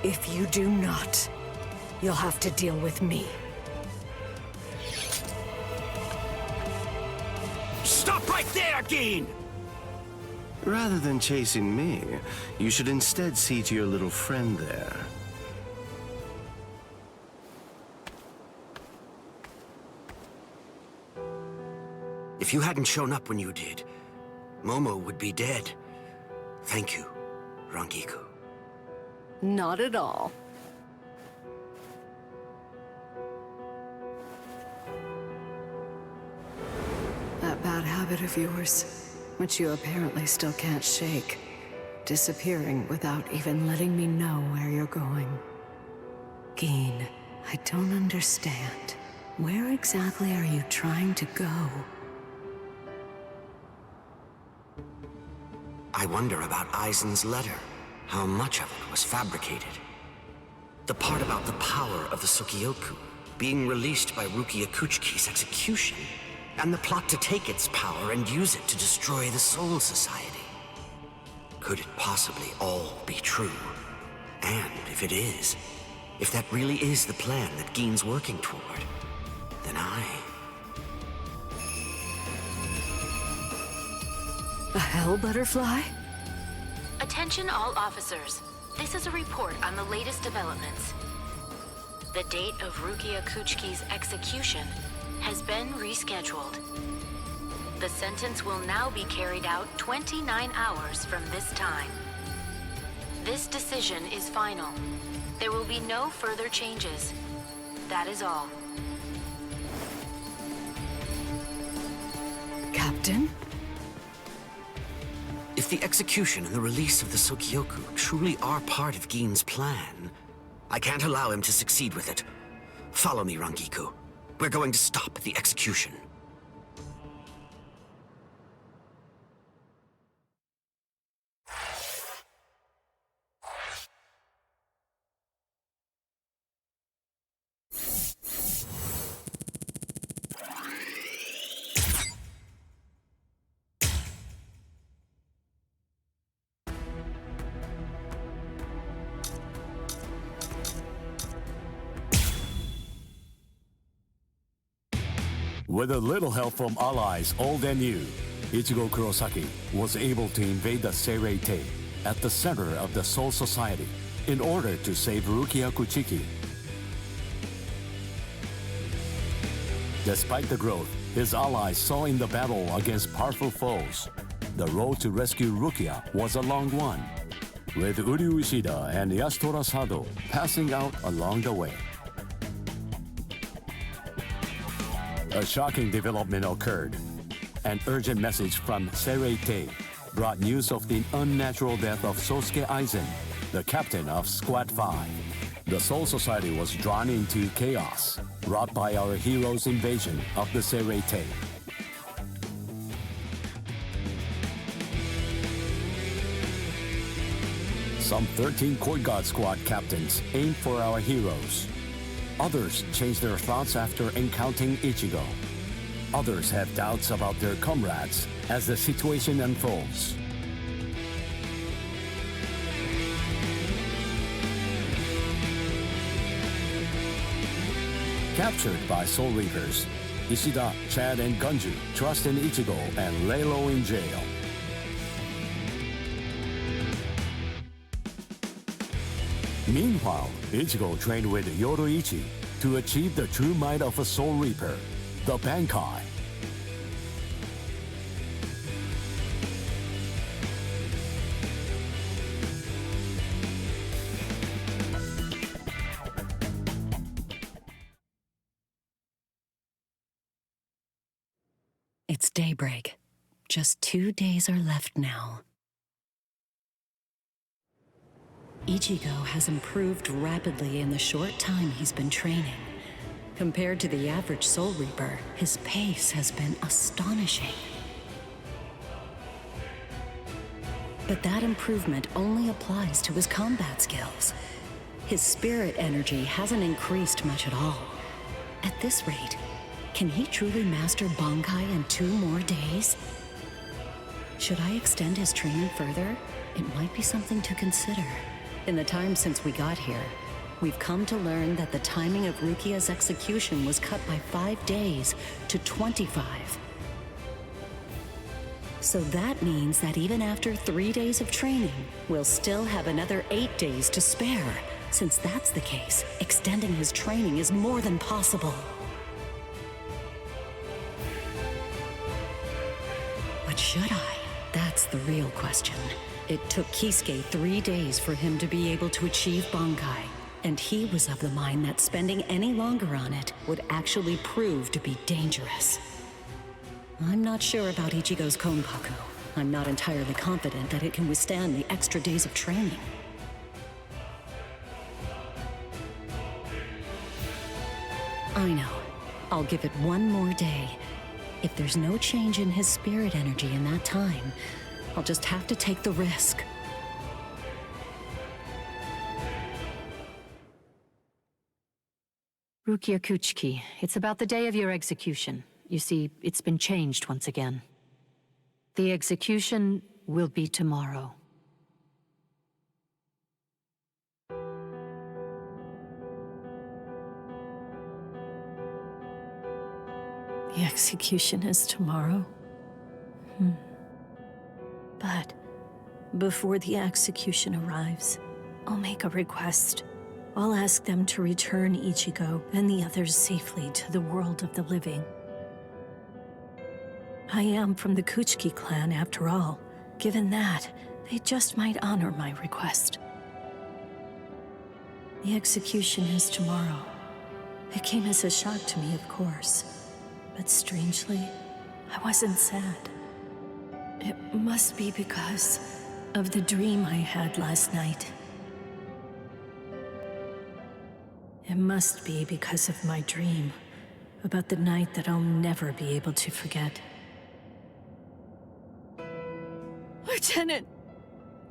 if you do not, you'll have to deal with me. Stop right there, Geen! Rather than chasing me, you should instead see to your little friend there. If you hadn't shown up when you did, Momo would be dead. Thank you, Rangiku. Not at all. That bad habit of yours, which you apparently still can't shake. Disappearing without even letting me know where you're going. Geen, I don't understand. Where exactly are you trying to go? I wonder about Aizen's letter. How much of it was fabricated? The part about the power of the Sukioku being released by Rukia Kuchiki's execution, and the plot to take its power and use it to destroy the Soul Society. Could it possibly all be true? And if it is, if that really is the plan that Geen's working toward, then A hell butterfly? Attention all officers. This is a report on the latest developments. The date of Rukia Kuchiki's execution has been rescheduled. The sentence will now be carried out 29 hours from this time. This decision is final. There will be no further changes. That is all. Captain? If the execution and the release of the Sukioku truly are part of Geen's plan, I can't allow him to succeed with it. Follow me, Rangiku. We're going to stop the execution. With a little help from allies old and new, Ichigo Kurosaki was able to invade the Seirei-Tei at the center of the Soul Society in order to save Rukia Kuchiki. Despite the growth his allies saw in the battle against powerful foes, the road to rescue Rukia was a long one, with Uryu Ishida and Yasutora Sado passing out along the way. A shocking development occurred. An urgent message from Seirei brought news of the unnatural death of Sosuke Aizen, the captain of Squad 5. The Soul Society was drawn into chaos, wrought by our hero's invasion of the Seirei. Some 13 Court Guard Squad captains aimed for our heroes. Others changed their thoughts after encountering Ichigo. Others have doubts about their comrades as the situation unfolds. Captured by Soul Reapers, Ishida, Chad, and Gunju trust in Ichigo and lay low in jail. Meanwhile, Ichigo trained with Yoruichi to achieve the true might of a Soul Reaper, the Bankai. It's daybreak. Just 2 days are left now. Ichigo has improved rapidly in the short time he's been training. Compared to the average Soul Reaper, his pace has been astonishing. But that improvement only applies to his combat skills. His spirit energy hasn't increased much at all. At this rate, can he truly master Bankai in 2 more days? Should I extend his training further? It might be something to consider. In the time since we got here, we've come to learn that the timing of Rukia's execution was cut by 5 days to 25. So that means that even after 3 days of training, we'll still have another 8 days to spare. Since that's the case, extending his training is more than possible. But should I? That's the real question. It took Kisuke 3 days for him to be able to achieve Bankai, and he was of the mind that spending any longer on it would actually prove to be dangerous. I'm not sure about Ichigo's Konpaku. I'm not entirely confident that it can withstand the extra days of training. I know. I'll give it 1 more day. If there's no change in his spirit energy in that time, I'll just have to take the risk. Rukia Kuchiki, it's about the day of your execution. You see, it's been changed once again. The execution will be tomorrow. The execution is tomorrow? But before the execution arrives, I'll make a request. I'll ask them to return Ichigo and the others safely to the world of the living. I am from the Kuchiki clan, after all. Given that, they just might honor my request. The execution is tomorrow. It came as a shock to me, of course. But strangely, I wasn't sad. It must be because of the dream I had last night. It must be because of my dream about the night that I'll never be able to forget. Lieutenant!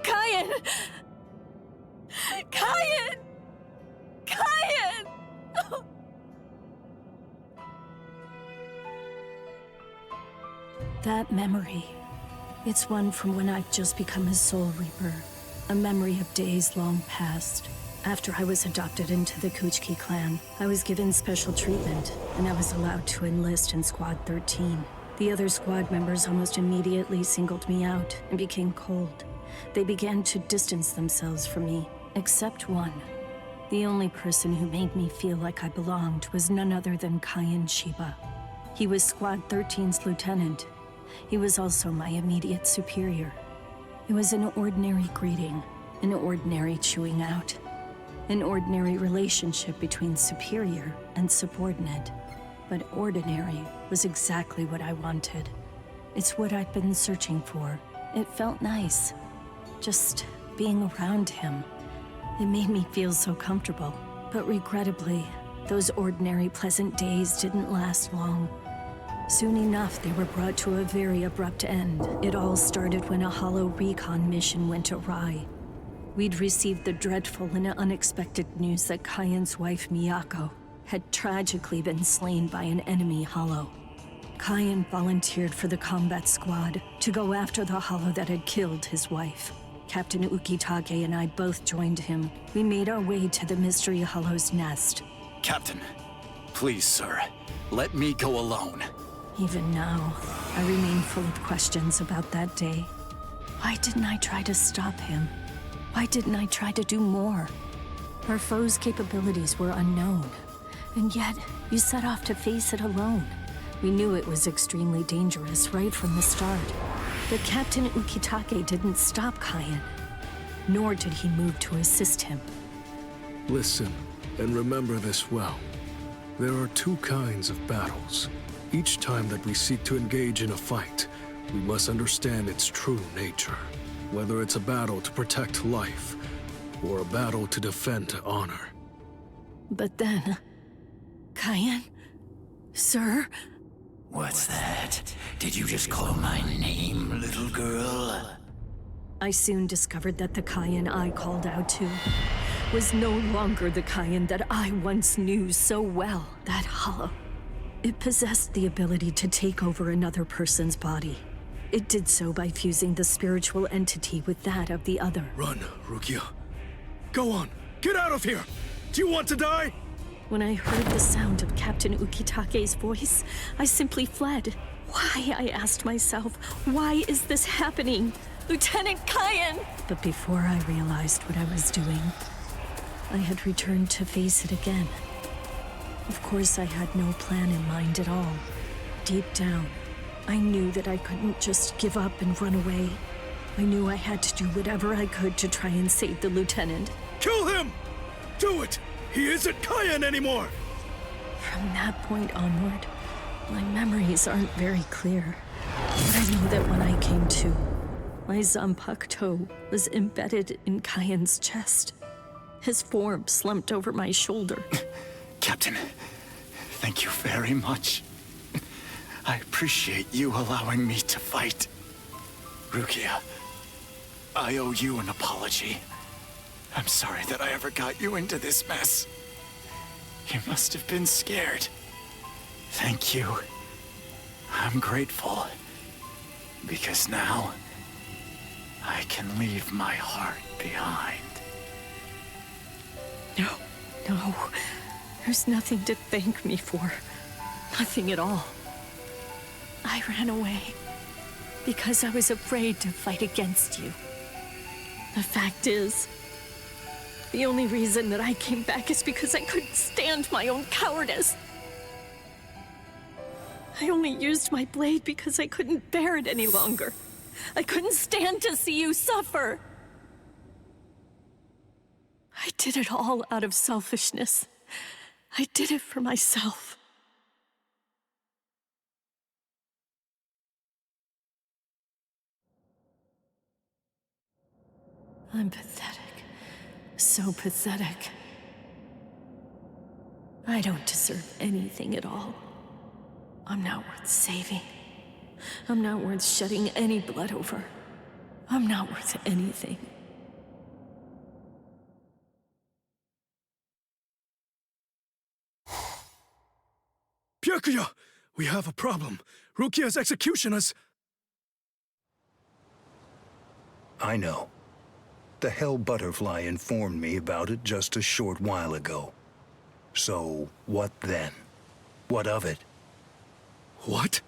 Kyan! Kyan! Kyan! Oh. That memory, it's one from when I've just become a Soul Reaper. A memory of days long past. After I was adopted into the Kuchiki clan, I was given special treatment, and I was allowed to enlist in Squad 13. The other squad members almost immediately singled me out and became cold. They began to distance themselves from me, except one. The only person who made me feel like I belonged was none other than Kyan Shiba. He was Squad 13's lieutenant, he was also my immediate superior. It was an ordinary greeting, an ordinary chewing out, an ordinary relationship between superior and subordinate. But ordinary was exactly what I wanted. It's what I'd been searching for. It felt nice, just being around him. It made me feel so comfortable. But regrettably, those ordinary pleasant days didn't last long. Soon enough, they were brought to a very abrupt end. It all started when a hollow recon mission went awry. We'd received the dreadful and unexpected news that Kyan's wife, Miyako, had tragically been slain by an enemy hollow. Kyan volunteered for the combat squad to go after the hollow that had killed his wife. Captain Ukitake and I both joined him. We made our way to the Mystery Hollow's nest. Captain, please, sir, let me go alone. Even now, I remain full of questions about that day. Why didn't I try to stop him? Why didn't I try to do more? Our foe's capabilities were unknown, and yet you set off to face it alone. We knew it was extremely dangerous right from the start. But Captain Ukitake didn't stop Kyan, nor did he move to assist him. Listen, and remember this well. There are two kinds of battles. Each time that we seek to engage in a fight, we must understand its true nature. Whether it's a battle to protect life, or a battle to defend honor. But then... Kyan? Sir? What's that? Did you just call my name, little girl? I soon discovered that the Kyan I called out to was no longer the Kyan that I once knew so well, that hollow. It possessed the ability to take over another person's body. It did so by fusing the spiritual entity with that of the other. Run, Rukia. Go on, get out of here! Do you want to die? When I heard the sound of Captain Ukitake's voice, I simply fled. Why, I asked myself, why is this happening? Lieutenant Kyan! But before I realized what I was doing, I had returned to face it again. Of course, I had no plan in mind at all. Deep down, I knew that I couldn't just give up and run away. I knew I had to do whatever I could to try and save the lieutenant. Kill him! Do it! He isn't Kyan anymore! From that point onward, my memories aren't very clear. But I know that when I came to, my Zanpak toe was embedded in Kyan's chest. His form slumped over my shoulder. Captain, thank you very much. I appreciate you allowing me to fight. Rukia, I owe you an apology. I'm sorry that I ever got you into this mess. You must have been scared. Thank you. I'm grateful. Because now, I can leave my heart behind. No. There's nothing to thank me for. Nothing at all. I ran away because I was afraid to fight against you. The fact is, the only reason that I came back is because I couldn't stand my own cowardice. I only used my blade because I couldn't bear it any longer. I couldn't stand to see you suffer. I did it all out of selfishness. I did it for myself. I'm pathetic. So pathetic. I don't deserve anything at all. I'm not worth saving. I'm not worth shedding any blood over. I'm not worth anything. Byakuya! We have a problem. Rukia's execution is... I know. The Hell Butterfly informed me about it just a short while ago. So, what then? What of it? What?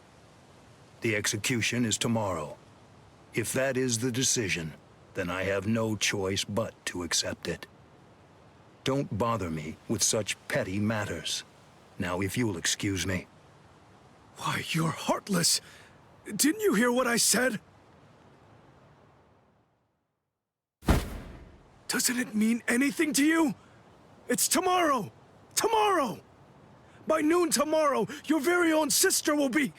The execution is tomorrow. If that is the decision, then I have no choice but to accept it. Don't bother me with such petty matters. Now, if you'll excuse me. Why, you're heartless. Didn't you hear what I said? Doesn't it mean anything to you? It's tomorrow! Tomorrow! By noon tomorrow, your very own sister will be...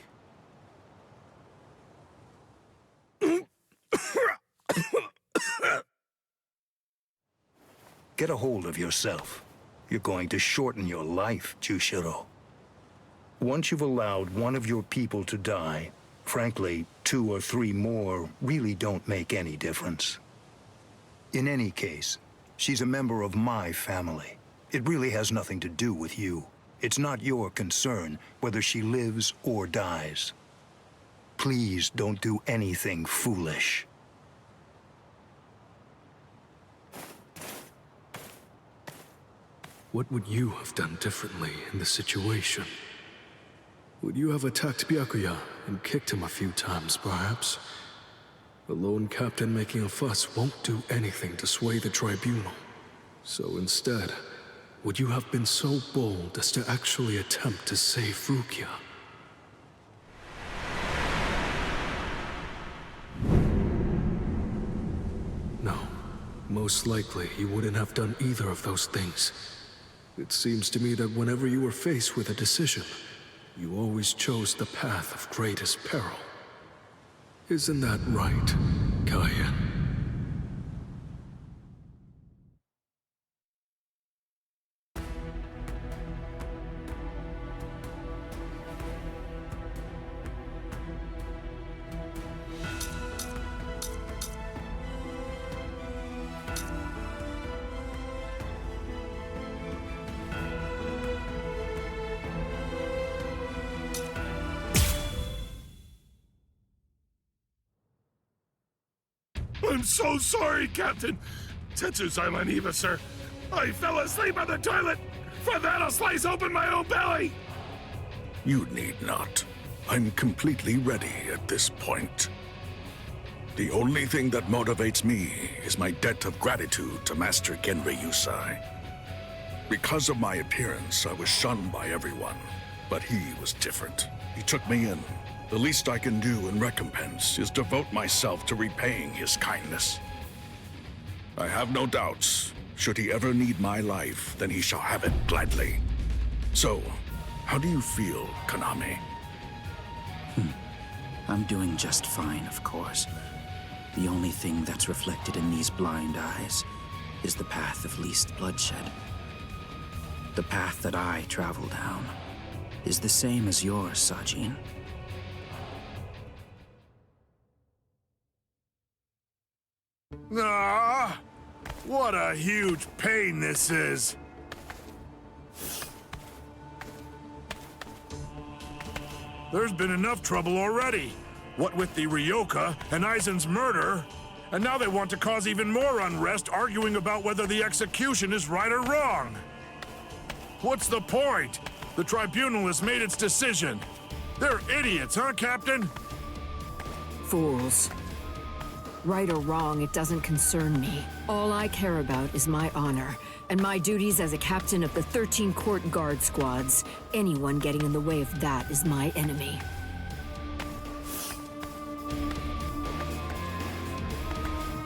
Get a hold of yourself. You're going to shorten your life, Jushiro. Once you've allowed one of your people to die, frankly, 2 or 3 more really don't make any difference. In any case, she's a member of my family. It really has nothing to do with you. It's not your concern whether she lives or dies. Please don't do anything foolish. What would you have done differently in this situation? Would you have attacked Byakuya and kicked him a few times, perhaps? A lone captain making a fuss won't do anything to sway the tribunal. So instead, would you have been so bold as to actually attempt to save Rukia? No, most likely you wouldn't have done either of those things. It seems to me that whenever you were faced with a decision, you always chose the path of greatest peril. Isn't that right, Kaya? I'm so sorry, Captain. Tetsu-sama Eva, sir. I fell asleep on the toilet. For that, I'll slice open my own belly. You need not. I'm completely ready at this point. The only thing that motivates me is my debt of gratitude to Master Genri Yusai. Because of my appearance, I was shunned by everyone, but he was different. He took me in. The least I can do in recompense is devote myself to repaying his kindness. I have no doubts. Should he ever need my life, then he shall have it gladly. So, how do you feel, Konami? I'm doing just fine, of course. The only thing that's reflected in these blind eyes is the path of least bloodshed. The path that I travel down is the same as yours, Sajin. Ah, what a huge pain this is. There's been enough trouble already. What with the Ryoka and Aizen's murder, and now they want to cause even more unrest, arguing about whether the execution is right or wrong. What's the point? The tribunal has made its decision. They're idiots, huh, Captain? Fools. Right or wrong, it doesn't concern me. All I care about is my honor, and my duties as a captain of the 13 Court Guard squads. Anyone getting in the way of that is my enemy.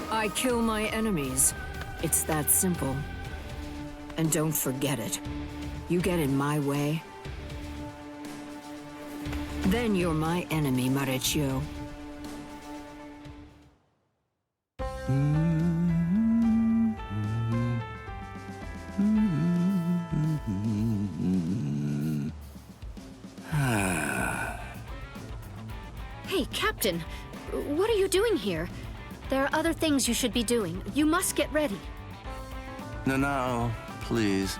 I kill my enemies. It's that simple. And don't forget it. You get in my way, then you're my enemy, Marechio. Hey, Captain, what are you doing here? There are other things you should be doing. You must get ready. No, please.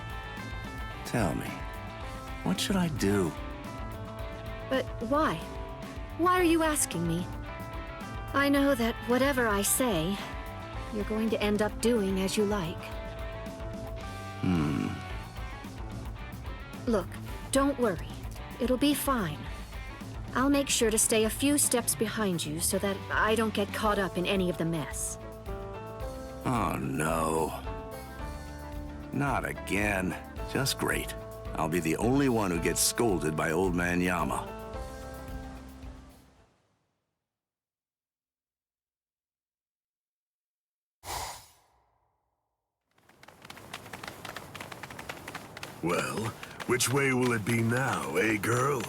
Tell me, what should I do? But why? Why are you asking me? I know that whatever I say, you're going to end up doing as you like. Look, don't worry. It'll be fine. I'll make sure to stay a few steps behind you so that I don't get caught up in any of the mess. Oh, no. Not again. Just great. I'll be the only one who gets scolded by Old Man Yama. Well, which way will it be now, eh, girl?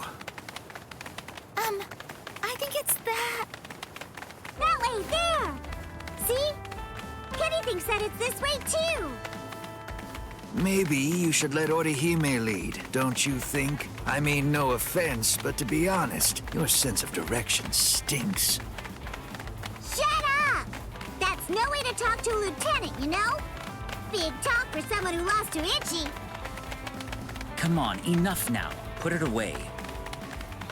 I think it's that. That way, there! See? Kenny thinks that it's this way, too! Maybe you should let Orihime lead, don't you think? I mean, no offense, but to be honest, your sense of direction stinks. Shut up! That's no way to talk to a lieutenant, you know? Big talk for someone who lost to Itchy. Come on, enough now. Put it away.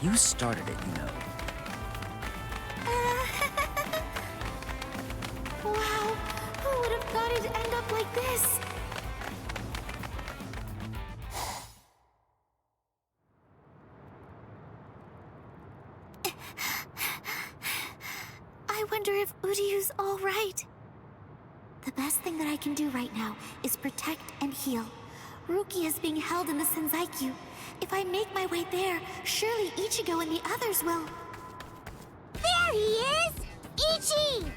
You started it, you know. Wow, who would have thought it'd end up like this? I wonder if Uryu's all right. The best thing that I can do right now is protect and heal. Rukia is being held in the Senzaikyu. If I make my way there, surely Ichigo and the others will... There he is! Ichi!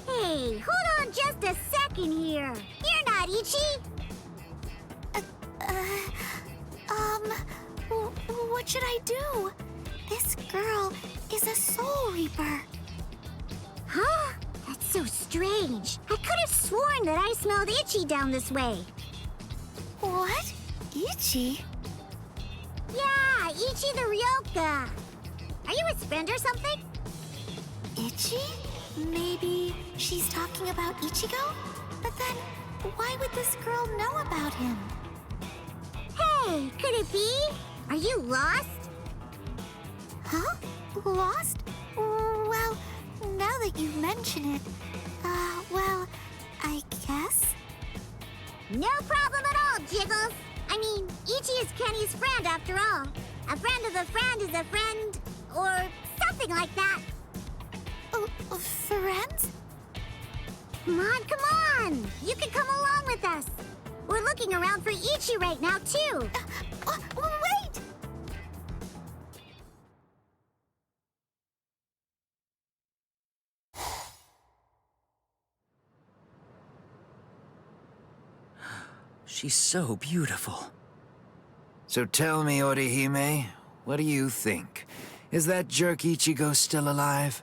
Hey, hold on just a second here. You're not Ichi! What should I do? This girl is a Soul Reaper. Huh? That's so strange. I could have sworn that I smelled Itchy down this way. What? Itchy? Yeah, Ichi the Ryoka. Are you his friend or something? Itchy? Maybe she's talking about Ichigo? But then, why would this girl know about him? Hey, could it be? Are you lost? Huh? Lost? Well, now that you mention it, well, I guess? No problem at all, Jiggles. I mean, Ichi is Kenny's friend after all. A friend of a friend is a friend, or something like that. Friends? Come on! You can come along with us. We're looking around for Ichi right now, too. Wait! She's so beautiful. So tell me, Orihime, what do you think? Is that jerk Ichigo still alive?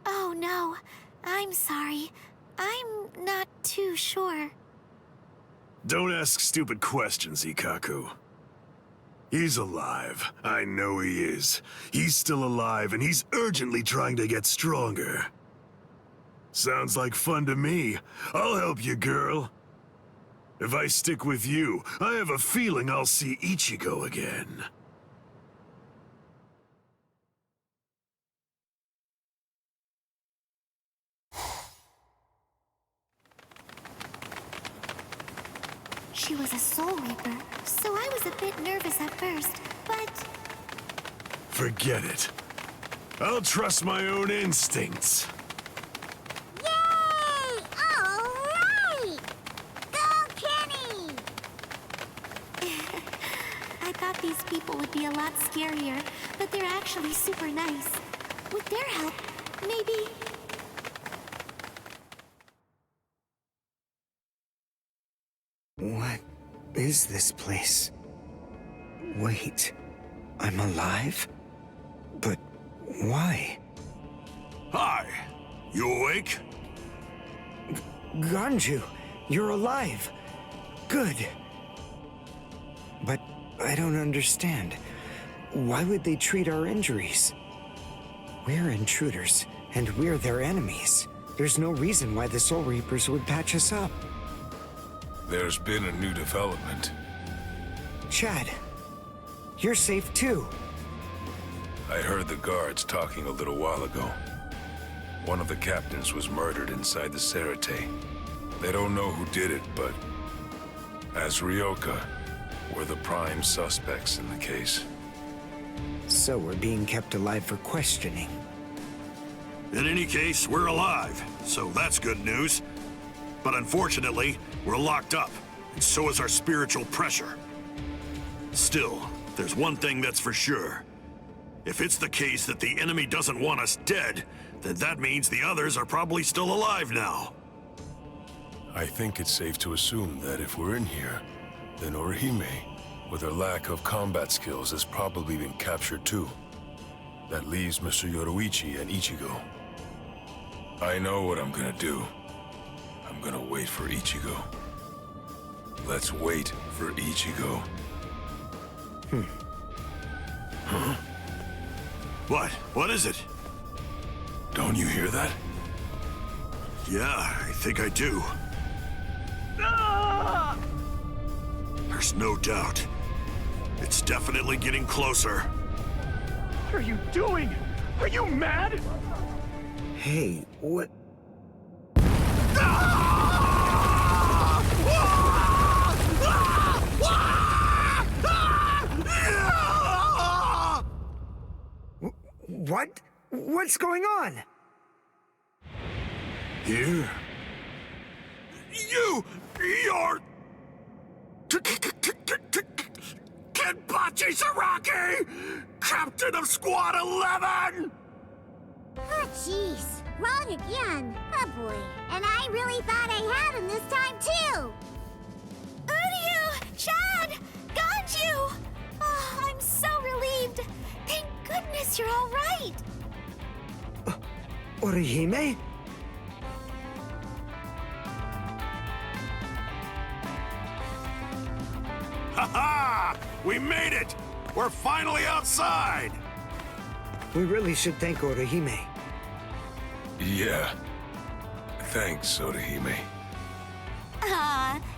Oh, no. I'm sorry. I'm not too sure. Don't ask stupid questions, Ikaku. He's alive. I know he is. He's still alive, and he's urgently trying to get stronger. Sounds like fun to me. I'll help you, girl. If I stick with you, I have a feeling I'll see Ichigo again. She was a Soul Reaper, so I was a bit nervous at first, but... Forget it. I'll trust my own instincts. Yay! All right! Go, Kenny! I thought these people would be a lot scarier, but they're actually super nice. With their help, maybe... What is this place? Wait, I'm alive? But why? Hi, you awake? Ganju, you're alive. Good. But I don't understand. Why would they treat our injuries? We're intruders, and we're their enemies. There's no reason why the Soul Reapers would patch us up. There's been a new development. Chad, you're safe too. I heard the guards talking a little while ago. One of the captains was murdered inside the Serete. They don't know who did it, but as Ryoka, we're the prime suspects in the case. So we're being kept alive for questioning. In any case, we're alive, so that's good news. But unfortunately, we're locked up, and so is our spiritual pressure. Still, there's one thing that's for sure. If it's the case that the enemy doesn't want us dead, then that means the others are probably still alive now. I think it's safe to assume that if we're in here, then Orihime, with her lack of combat skills, has probably been captured too. That leaves Mr. Yoruichi and Ichigo. I know what I'm gonna do. I'm gonna wait for Ichigo. Let's wait for Ichigo. Huh? What? What is it? Don't you hear that? Yeah, I think I do. There's no doubt. It's definitely getting closer. What are you doing? Are you mad? Hey, what? What? What's going on? Here? You're... Kenpachi Saraki! Captain of Squad 11! Oh, jeez. Wrong again. Oh, boy. And I really thought I had him this time, too. Uryu! Chad! Ganju! Oh, I'm so relieved. Thank goodness you're all right. Orihime? Ha-ha! We made it! We're finally outside! We really should thank Orihime. Yeah. Thanks, Orihime.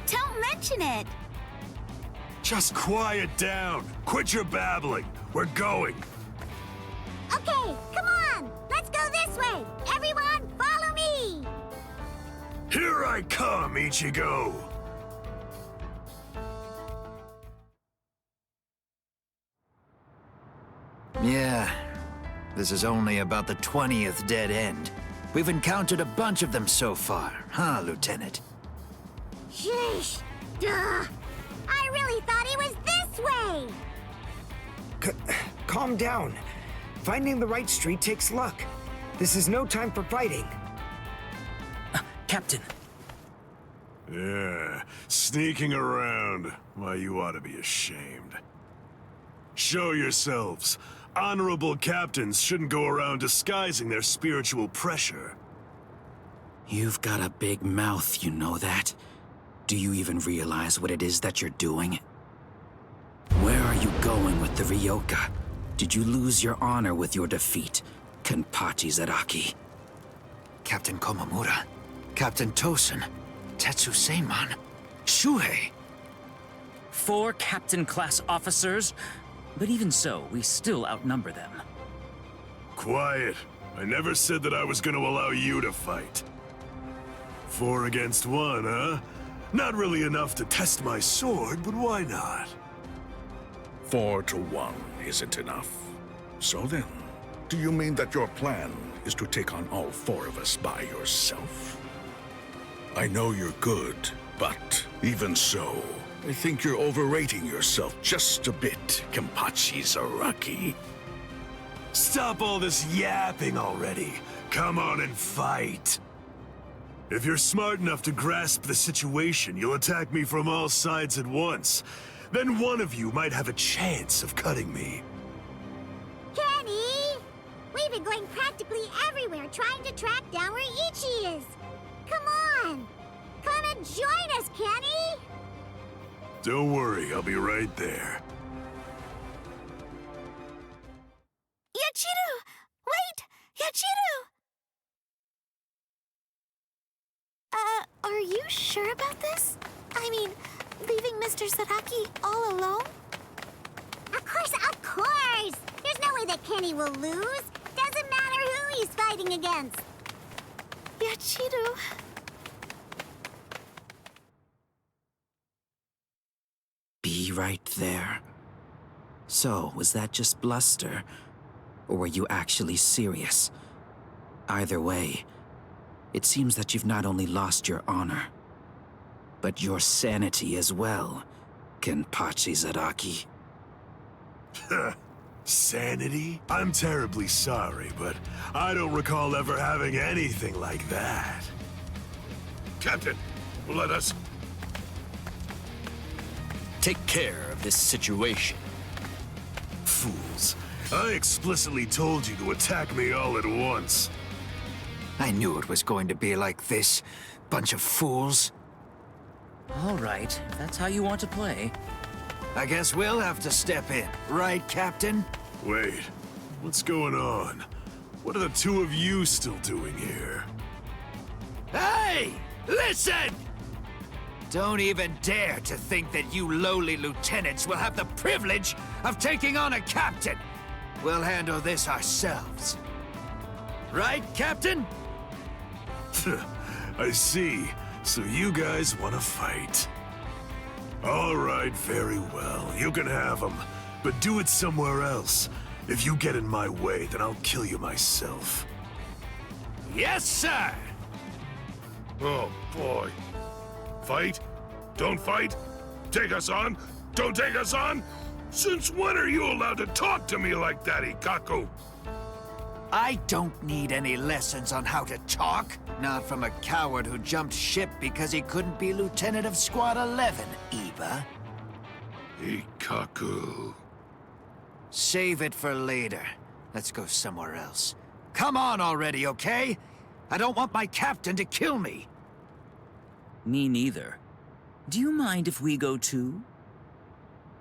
Don't mention it. Just quiet down. Quit your babbling. We're going. Okay, come on. Let's go this way. Everyone, follow me. Here I come, Ichigo. Yeah, this is only about the 20th dead end. We've encountered a bunch of them so far, huh, Lieutenant? Sheesh. Duh. I really thought he was this way. Calm down. Finding the right street takes luck. This is no time for fighting. Captain. Yeah, sneaking around. Why, you ought to be ashamed. Show yourselves. Honorable captains shouldn't go around disguising their spiritual pressure. You've got a big mouth, you know that? Do you even realize what it is that you're doing? Where are you going with the Ryoka? Did you lose your honor with your defeat, Kenpachi Zaraki? Captain Komamura, Captain Tosen, Tetsu Seiman, Shuhei. 4 captain-class officers? But even so, we still outnumber them. Quiet. I never said that I was going to allow you to fight. 4 against 1, huh? Not really enough to test my sword, but why not? 4 to 1 isn't enough. So then, do you mean that your plan is to take on all 4 of us by yourself? I know you're good, but even so, I think you're overrating yourself just a bit, Kenpachi Zaraki. Stop all this yapping already. Come on and fight. If you're smart enough to grasp the situation, you'll attack me from all sides at once. Then one of you might have a chance of cutting me. Kenny! We've been going practically everywhere trying to track down where Ichi is. Come on! Come and join us, Kenny! Don't worry, I'll be right there. Yachiru! Wait! Yachiru! Are you sure about this? I mean, leaving Mr. Zaraki all alone? Of course! There's no way that Kenny will lose. Doesn't matter who he's fighting against. Yachiru... Be right there. So, was that just bluster? Or were you actually serious? Either way, it seems that you've not only lost your honor, but your sanity as well, Kenpachi Zaraki. Sanity? I'm terribly sorry, but I don't recall ever having anything like that. Captain, Let us take care of this situation. Fools. I explicitly told you to attack me all at once. I knew it was going to be like this. Bunch of fools. All right, if that's how you want to play. I guess we'll have to step in. Right, Captain? Wait. What's going on? What are the two of you still doing here? Hey! Listen! Don't even dare to think that you lowly lieutenants will have the privilege of taking on a captain. We'll handle this ourselves. Right, Captain? I see. So you guys want to fight. All right, very well. You can have them. But do it somewhere else. If you get in my way, then I'll kill you myself. Yes, sir! Oh, boy. Fight? Don't fight? Take us on? Don't take us on? Since when are you allowed to talk to me like that, Ikaku? I don't need any lessons on how to talk. Not from a coward who jumped ship because he couldn't be Lieutenant of Squad 11, Eva. Ikaku. Save it for later. Let's go somewhere else. Come on already, okay? I don't want my captain to kill me. Me neither. Do you mind if we go too?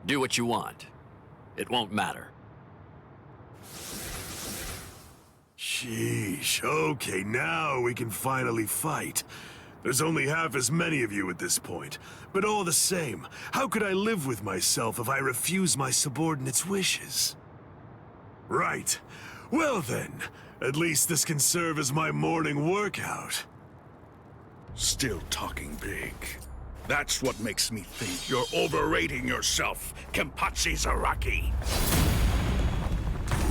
Do what you want. It won't matter. Sheesh. Okay, now we can finally fight. There's only half as many of you at this point. But all the same, how could I live with myself if I refuse my subordinates' wishes? Right. Well then, at least this can serve as my morning workout. Still talking big. That's what makes me think you're overrating yourself, Kenpachi Zaraki.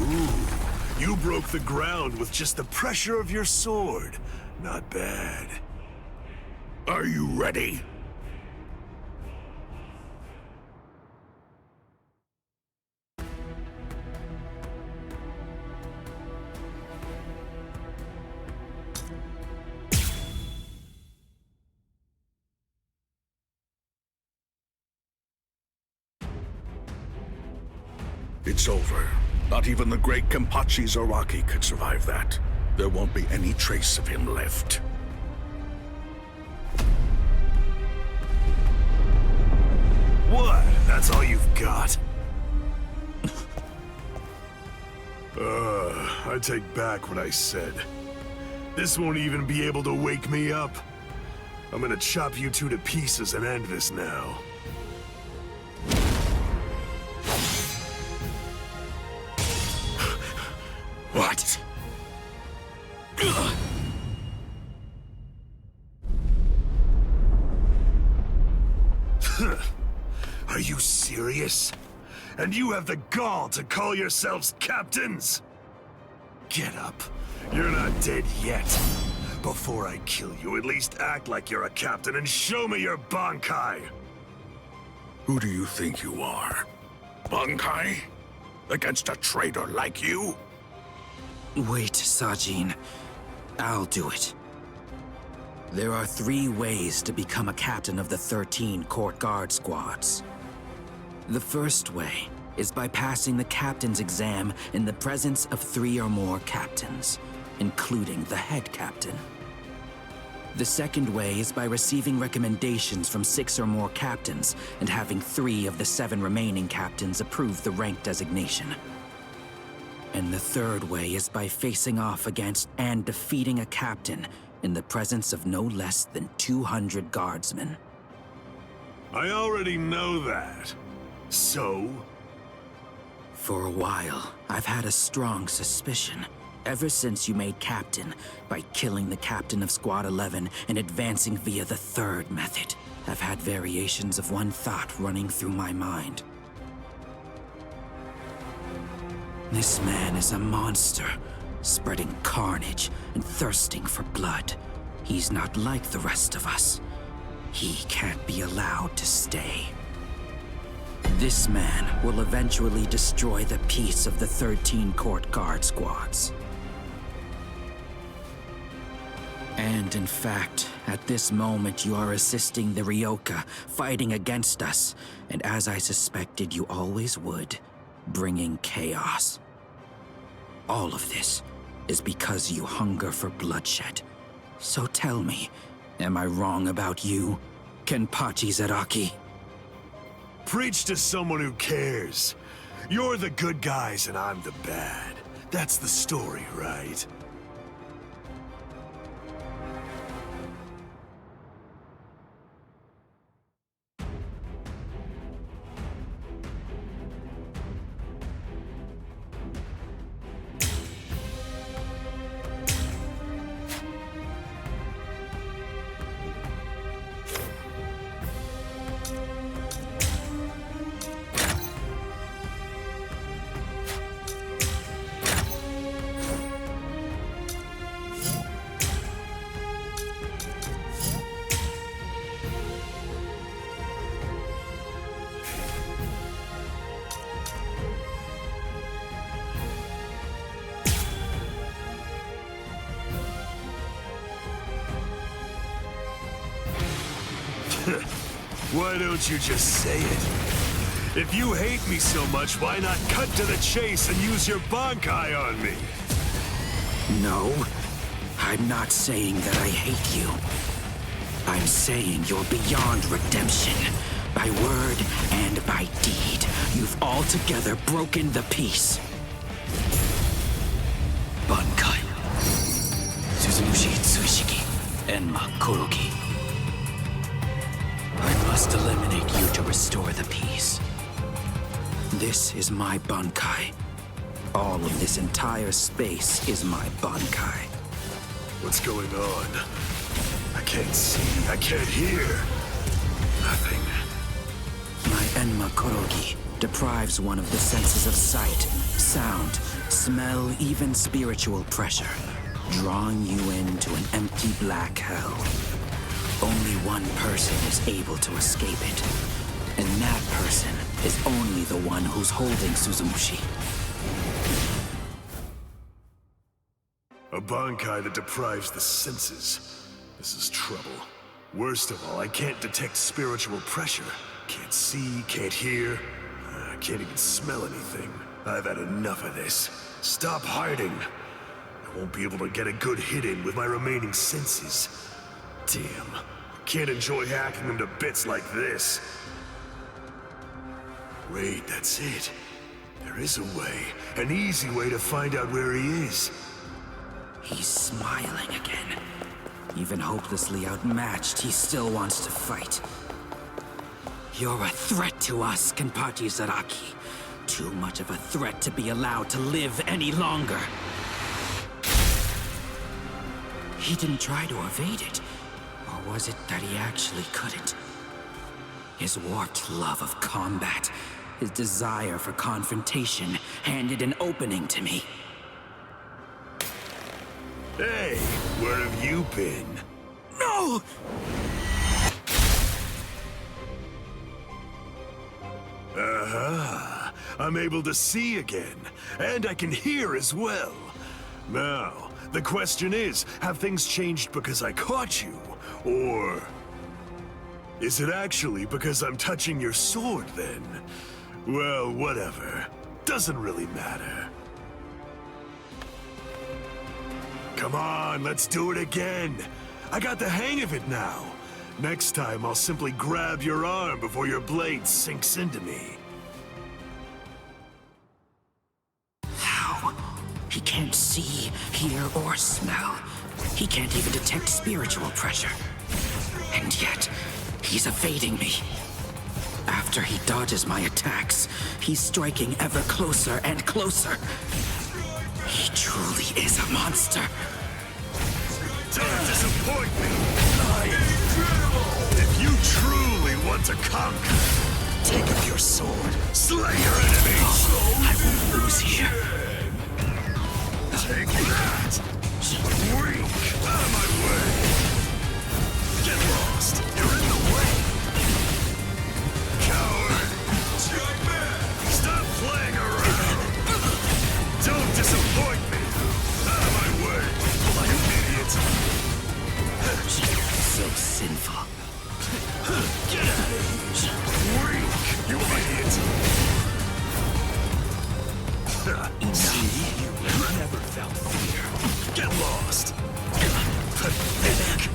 Ooh, you broke the ground with just the pressure of your sword. Not bad. Are you ready? It's over. Not even the great Kenpachi Zaraki could survive that. There won't be any trace of him left. What? That's all you've got? I take back what I said. This won't even be able to wake me up. I'm gonna chop you two to pieces and end this now. What? Are you serious? And you have the gall to call yourselves captains? Get up. You're not dead yet. Before I kill you, at least act like you're a captain and show me your Bankai. Who do you think you are? Bankai? Against a traitor like you? Wait, Sajin. I'll do it. There are 3 ways to become a captain of the 13 court guard squads. The first way is by passing the captain's exam in the presence of 3 or more captains, including the head captain. The second way is by receiving recommendations from 6 or more captains and having 3 of the 7 remaining captains approve the rank designation. And the third way is by facing off against and defeating a captain in the presence of no less than 200 guardsmen. I already know that. So? For a while, I've had a strong suspicion. Ever since you made captain, by killing the captain of Squad 11 and advancing via the third method, I've had variations of one thought running through my mind. This man is a monster, spreading carnage and thirsting for blood. He's not like the rest of us. He can't be allowed to stay. This man will eventually destroy the peace of the 13 court guard squads. And in fact, At this moment, you are assisting the Ryoka, fighting against us, and as I suspected you always would, bringing chaos. All of this is because you hunger for bloodshed. So tell me, am I wrong about you, Kenpachi Zaraki? Preach to someone who cares. You're the good guys and I'm the bad. That's the story, right? Why don't you just say it? If you hate me so much, why not cut to the chase and use your Bankai on me? No, I'm not saying that I hate you. I'm saying you're beyond redemption. By word and by deed, you've altogether broken the peace. Bankai. Suzumushi Tsuishiki. Enma Korogi. I must eliminate you to restore the peace. This is my Bankai. All of this entire space is my Bankai. What's going on? I can't see, I can't hear. Nothing. My Enma Korogi deprives one of the senses of sight, sound, smell, even spiritual pressure, drawing you into an empty black hell. Only one person is able to escape it, and that person is only the one who's holding Suzumushi. A Bankai that deprives the senses. This is trouble. Worst of all, I can't detect spiritual pressure. Can't see, can't hear. I can't even smell anything. I've had enough of this. Stop hiding. I won't be able to get a good hit in with my remaining senses. Damn. Can't enjoy hacking them to bits like this. Wait, that's it. There is a way. An easy way to find out where he is. He's smiling again. Even hopelessly outmatched, he still wants to fight. You're a threat to us, Kenpachi Zaraki. Too much of a threat to be allowed to live any longer. He didn't try to evade it. Or was it that he actually couldn't? His warped love of combat, his desire for confrontation, handed an opening to me. Hey, where have you been? No! Uh-huh. I'm able to see again, and I can hear as well. Now, the question is, have things changed because I caught you? Or is it actually because I'm touching your sword, then? Well, whatever. Doesn't really matter. Come on, let's do it again. I got the hang of it now. Next time, I'll simply grab your arm before your blade sinks into me. How? He can't see, hear, or smell. He can't even detect spiritual pressure. And yet, he's evading me. After he dodges my attacks, he's striking ever closer and closer. He truly is a monster. Don't disappoint me! If you truly want to conquer, take up your sword, slay your enemies! I won't lose here. Take that! Weak! Out of my way! Get lost! You're in the way! Coward! Stop playing around! Don't disappoint me! Out of my way! You idiot! So sinful. Get out of here! Weak, you idiot! See? You never felt fear. Get lost! Pathetic!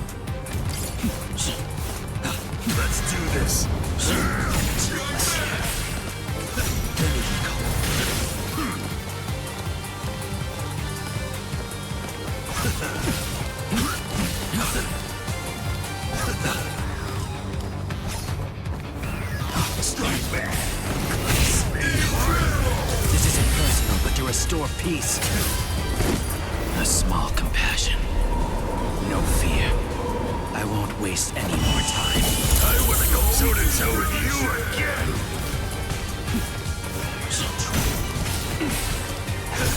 Let's do this! Strike back! This isn't personal, but to restore peace. A small compassion. No fear. I won't waste any more time. I want to go toe-to-toe with you again!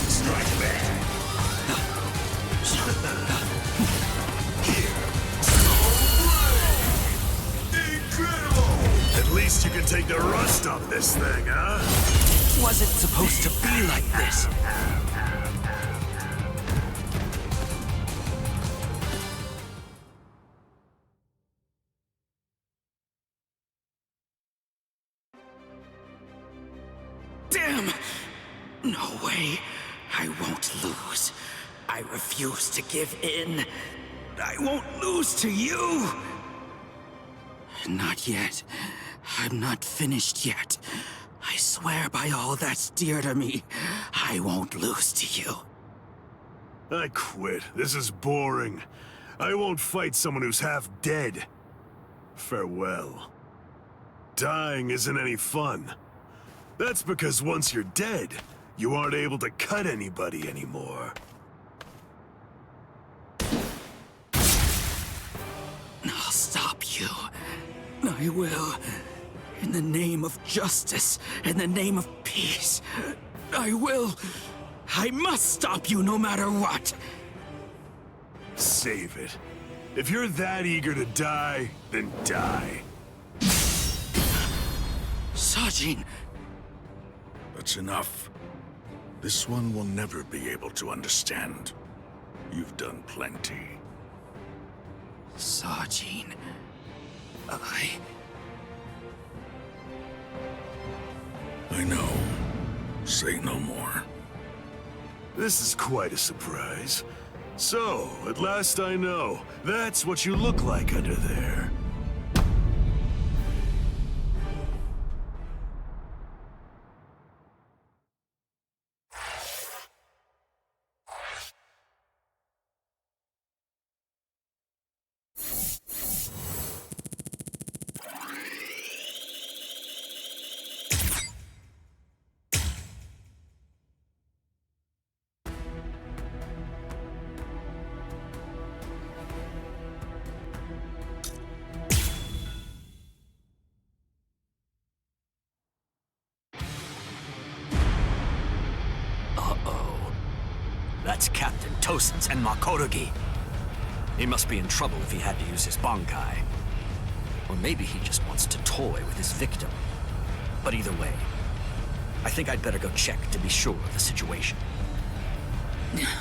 Strike back! Incredible! At least you can take the rust off this thing, huh? Wasn't supposed to be like this. Damn! No way. I won't lose. I refuse to give in. I won't lose to you! Not yet. I'm not finished yet. I swear by all that's dear to me, I won't lose to you. I quit. This is boring. I won't fight someone who's half dead. Farewell. Dying isn't any fun. That's because once you're dead, you aren't able to cut anybody anymore. I'll stop you. I will. In the name of justice, in the name of peace. I will. I must stop you no matter what. Save it. If you're that eager to die, then die. Sajin! That's enough. This one will never be able to understand. You've done plenty. Sajin... I know. Say no more. This is quite a surprise. So, at last I know. That's what you look like under there. That's Captain Tosensen Makorugi. He must be in trouble if he had to use his Bankai. Or maybe he just wants to toy with his victim. But either way, I think I'd better go check to be sure of the situation.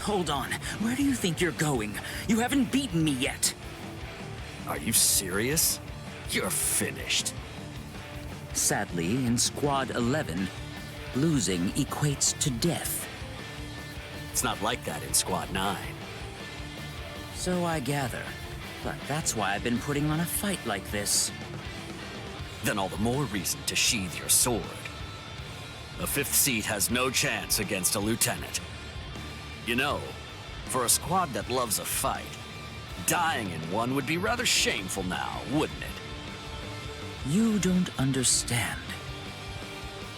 Hold on. Where do you think you're going? You haven't beaten me yet. Are you serious? You're finished. Sadly, in Squad 11, losing equates to death. It's not like that in Squad 9. So I gather. But that's why I've been putting on a fight like this. Then all the more reason to sheathe your sword. A 5th seat has no chance against a lieutenant. You know, for a squad that loves a fight, dying in one would be rather shameful now, wouldn't it? You don't understand.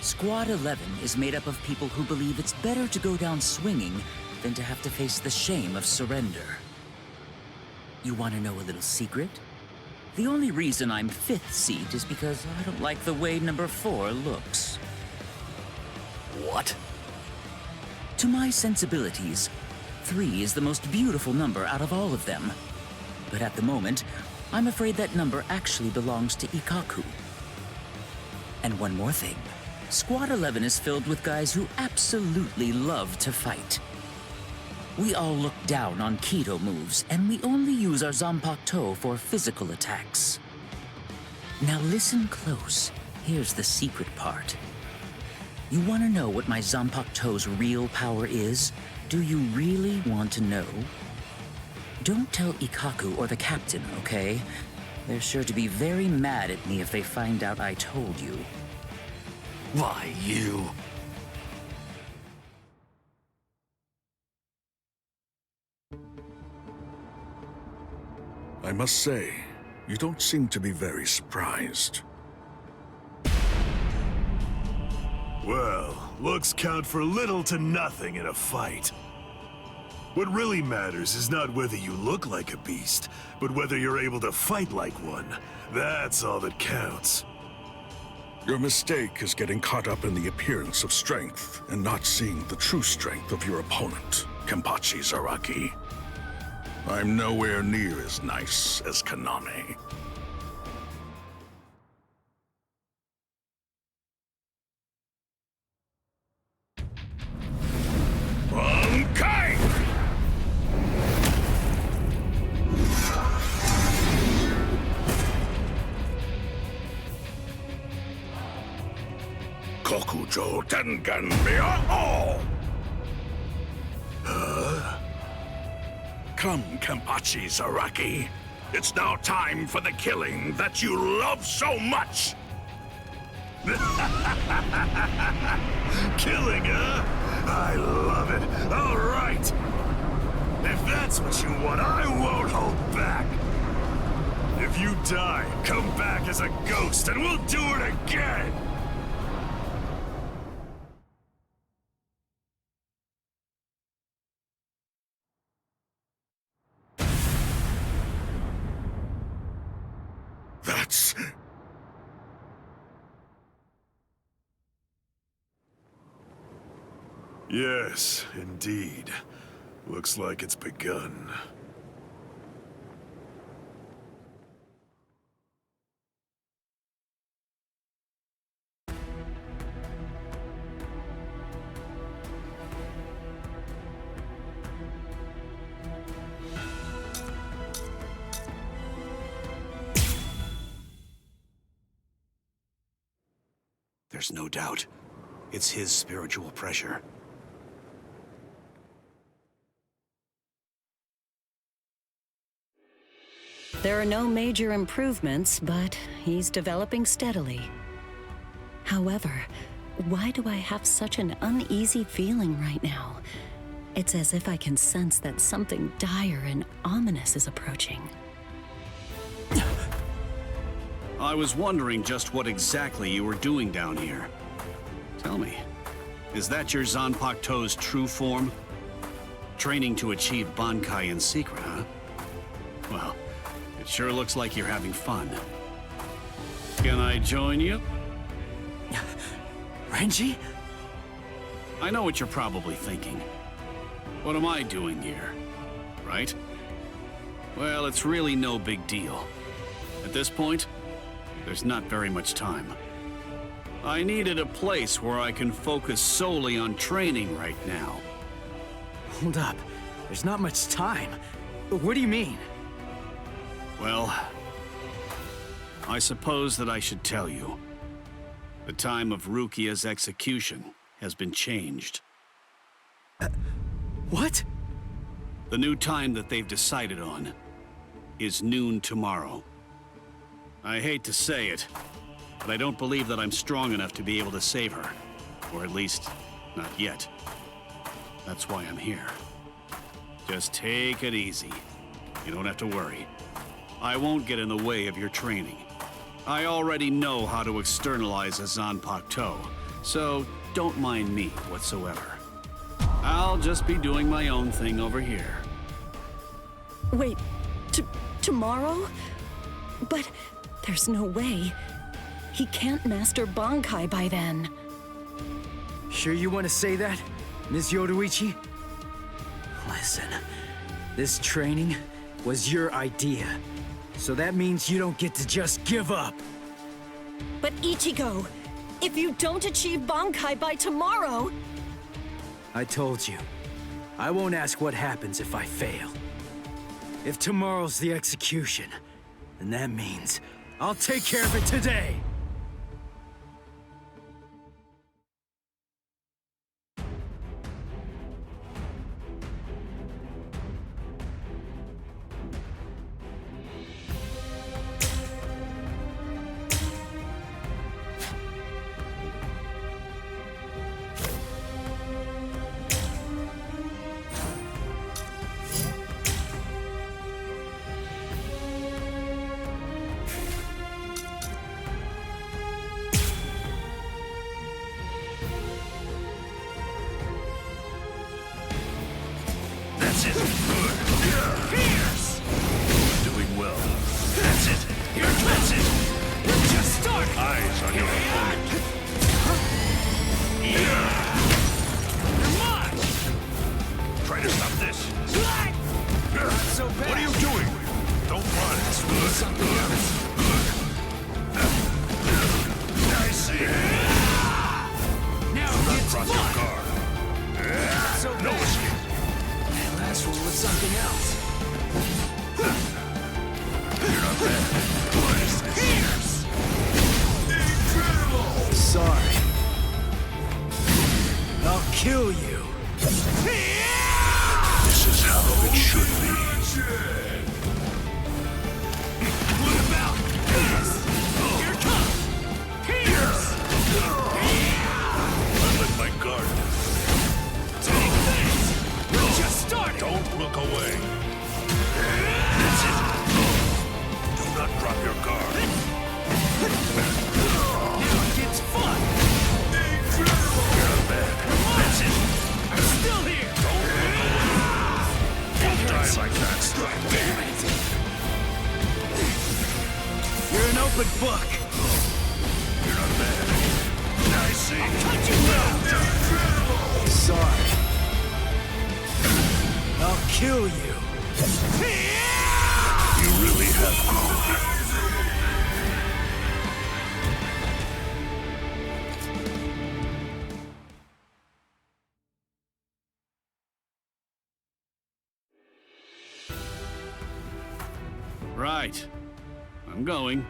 Squad 11 is made up of people who believe it's better to go down swinging than to have to face the shame of surrender. You want to know a little secret? The only reason I'm 5th seat is because I don't like the way number 4 looks. What? To my sensibilities, 3 is the most beautiful number out of all of them. But at the moment, I'm afraid that number actually belongs to Ikkaku. And one more thing. Squad 11 is filled with guys who absolutely love to fight. We all look down on Kido moves, and we only use our Zanpakuto for physical attacks. Now listen close. Here's the secret part. You want to know what my Zanpakuto's real power is? Do you really want to know? Don't tell Ikkaku or the captain, okay? They're sure to be very mad at me if they find out I told you. Why, you... I must say, you don't seem to be very surprised. Well, looks count for little to nothing in a fight. What really matters is not whether you look like a beast, but whether you're able to fight like one. That's all that counts. Your mistake is getting caught up in the appearance of strength and not seeing the true strength of your opponent, Kenpachi Zaraki. I'm nowhere near as nice as Kaname. Bankai! Kokujo Tengen Mia-O! Huh? Come, Kenpachi Zaraki. It's now time for the killing that you love so much! Killing, huh? I love it. All right. If that's what you want, I won't hold back. If you die, come back as a ghost and we'll do it again. That's... Yes, indeed. Looks like it's begun. There's no doubt. It's his spiritual pressure. There are no major improvements, but he's developing steadily. However, why do I have such an uneasy feeling right now? It's as if I can sense that something dire and ominous is approaching. I was wondering just what exactly you were doing down here. Tell me, is that your Zanpakuto's true form? Training to achieve Bankai in secret, huh? Well, it sure looks like you're having fun. Can I join you? Renji? I know what you're probably thinking. What am I doing here? Right? Well, it's really no big deal. At this point, there's not very much time. I needed a place where I can focus solely on training right now. Hold up. There's not much time. What do you mean? Well, I suppose that I should tell you. The time of Rukia's execution has been changed. What? The new time that they've decided on is noon tomorrow. I hate to say it, but I don't believe that I'm strong enough to be able to save her. Or at least, not yet. That's why I'm here. Just take it easy. You don't have to worry. I won't get in the way of your training. I already know how to externalize a Zanpakuto, so don't mind me whatsoever. I'll just be doing my own thing over here. Wait, tomorrow? But there's no way. He can't master Bankai by then. Sure you want to say that, Ms. Yoruichi? Listen, this training was your idea. So that means you don't get to just give up. But Ichigo, if you don't achieve Bankai by tomorrow... I told you, I won't ask what happens if I fail. If tomorrow's the execution, then that means I'll take care of it today! That's it. Good. Pierce! Doing well. That's it. That's it. We're just starting. Eyes on your opponent. You're mine. Try to stop this. Not so bad. What are you doing? Don't run. It's good. Something else. Good. I see. Now do not cross your guard. So no escape. Last one was something else. You're not bad. What is this? Pierce! Incredible! Sorry. I'll kill you. This is how it should be. What about this? Here it comes! Pierce! I let my guard down. Take this! We're just starting! Don't look away. That's it. Do not drop your guard. Now it gets fun. Incredible! You're not bad. That's it. I'm still here. Don't look away. Don't die like that. Strike, baby. You're an open book. You're not bad. I see. I'll cut you down. Incredible! Sorry. I'll kill you. You really have to. Right. I'm going.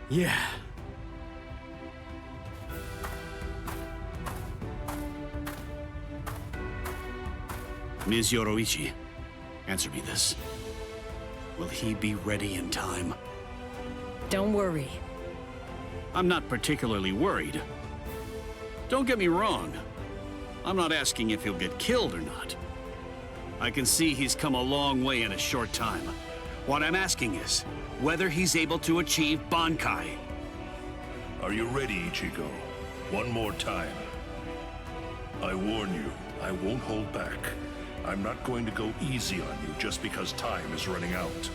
Yeah. Ms. Yoroichi, answer me this. Will he be ready in time? Don't worry. I'm not particularly worried. Don't get me wrong. I'm not asking if he'll get killed or not. I can see he's come a long way in a short time. What I'm asking is whether he's able to achieve Bankai. Are you ready, Ichigo? One more time. I warn you, I won't hold back. I'm not going to go easy on you just because time is running out.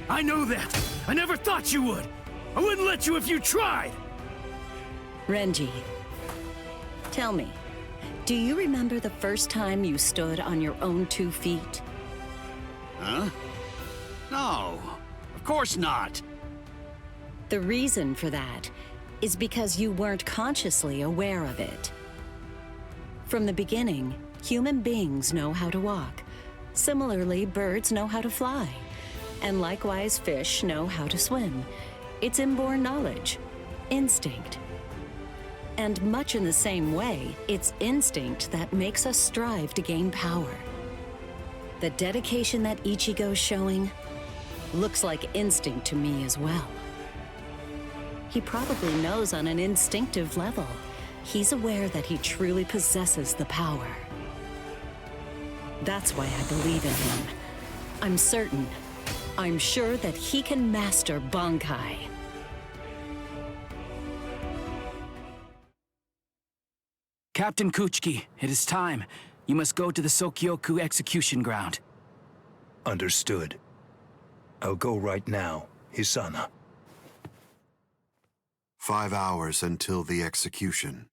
I know that! I never thought you would! I wouldn't let you if you tried! Renji, tell me, do you remember the first time you stood on your own 2 feet? Huh? No, of course not. The reason for that is because you weren't consciously aware of it. From the beginning, human beings know how to walk. Similarly, birds know how to fly. And likewise, fish know how to swim. It's inborn knowledge, instinct. And much in the same way, it's instinct that makes us strive to gain power. The dedication that Ichigo's showing looks like instinct to me as well. He probably knows on an instinctive level. He's aware that he truly possesses the power. That's why I believe in him. I'm certain. I'm sure that he can master Bankai. Captain Kuchiki, it is time. You must go to the Sokyoku execution ground. Understood. I'll go right now, Hisana. 5 hours until the execution.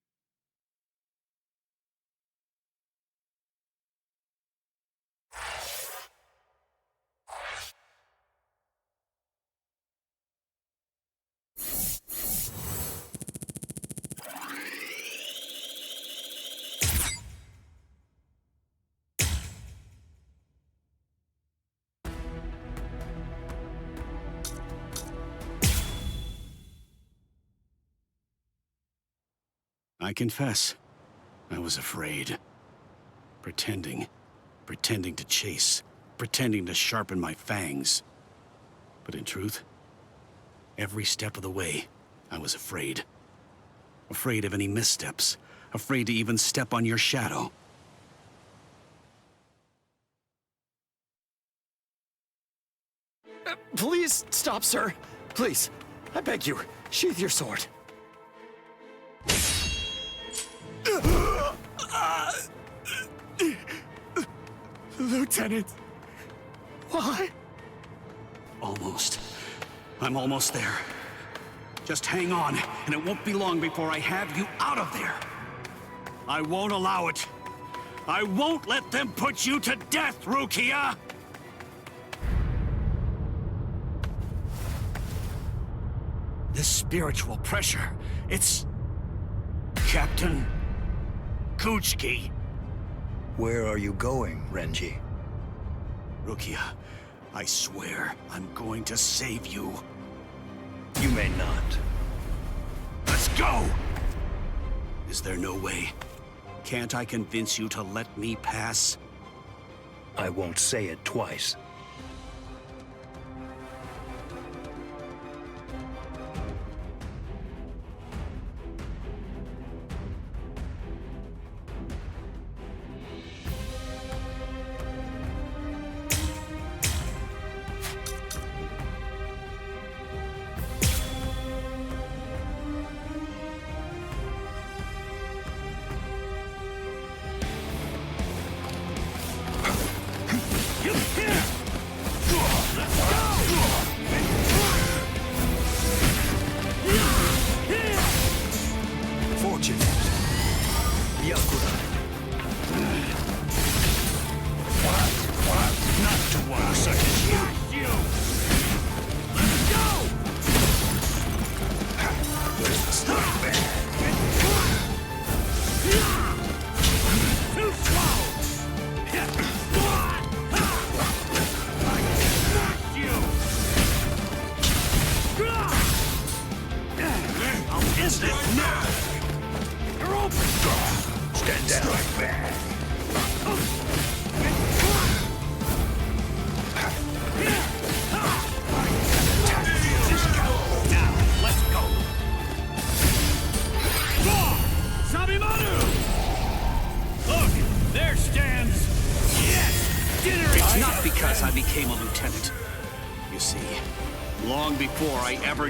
I confess, I was afraid. Pretending to chase, pretending to sharpen my fangs. But in truth, every step of the way, I was afraid. Afraid of any missteps, afraid to even step on your shadow. Please stop, sir. Please, I beg you, sheath your sword. Lieutenant, why? Almost. I'm almost there. Just hang on, and it won't be long before I have you out of there. I won't allow it. I won't let them put you to death, Rukia! This spiritual pressure, it's... Captain Kuchiki. Where are you going, Renji? Rukia, I swear I'm going to save you. You may not. Let's go! Is there no way? Can't I convince you to let me pass? I won't say it twice.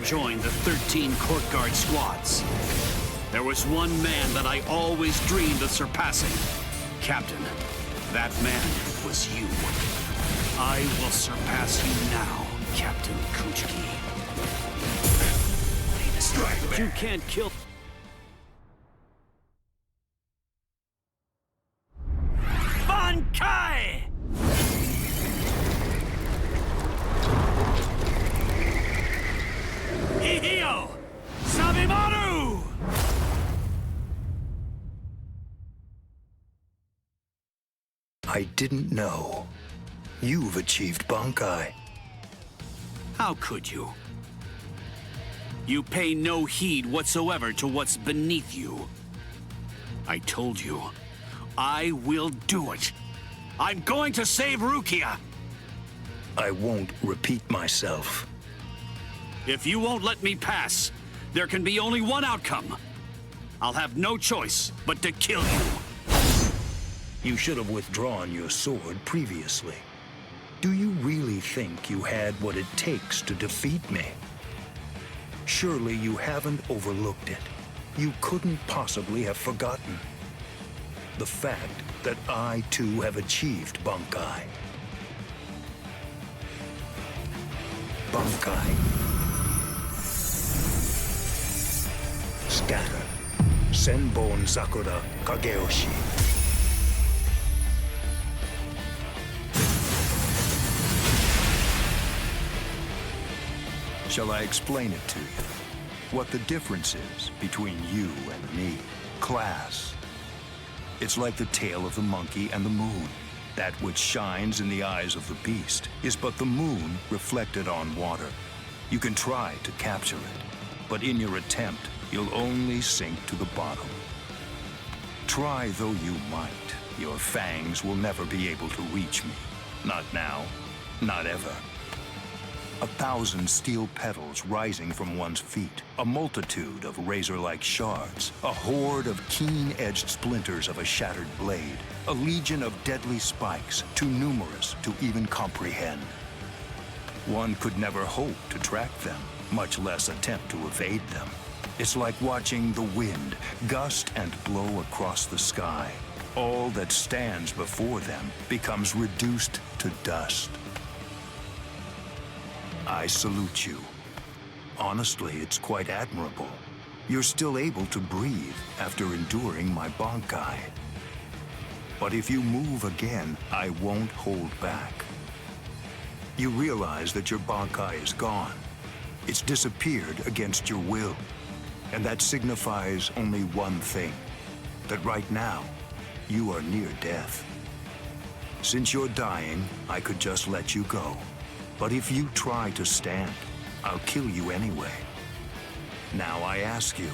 Joined the 13 court guard squads. There was one man that I always dreamed of surpassing. Captain, that man was you. I will surpass you now, Captain Kuchiki. But you can't kill... Bankai! Hihio! Sabimaru! I didn't know. You've achieved Bankai. How could you? You pay no heed whatsoever to what's beneath you. I told you, I will do it. I'm going to save Rukia. I won't repeat myself. If you won't let me pass, there can be only one outcome. I'll have no choice but to kill you. You should have withdrawn your sword previously. Do you really think you had what it takes to defeat me? Surely you haven't overlooked it. You couldn't possibly have forgotten the fact that I too have achieved Bankai. Bankai. Scatter. Senbon Sakura Kageyoshi. Shall I explain it to you? What the difference is between you and me? Class. It's like the tail of the monkey and the moon. That which shines in the eyes of the beast is but the moon reflected on water. You can try to capture it, but in your attempt, you'll only sink to the bottom. Try though you might, your fangs will never be able to reach me. Not now, not ever. 1,000 steel petals rising from one's feet, a multitude of razor-like shards, a horde of keen-edged splinters of a shattered blade, a legion of deadly spikes, too numerous to even comprehend. One could never hope to track them, much less attempt to evade them. It's like watching the wind gust and blow across the sky. All that stands before them becomes reduced to dust. I salute you. Honestly, it's quite admirable. You're still able to breathe after enduring my Bankai. But if you move again, I won't hold back. You realize that your Bankai is gone. It's disappeared against your will. And that signifies only one thing, that right now, you are near death. Since you're dying, I could just let you go. But if you try to stand, I'll kill you anyway. Now I ask you,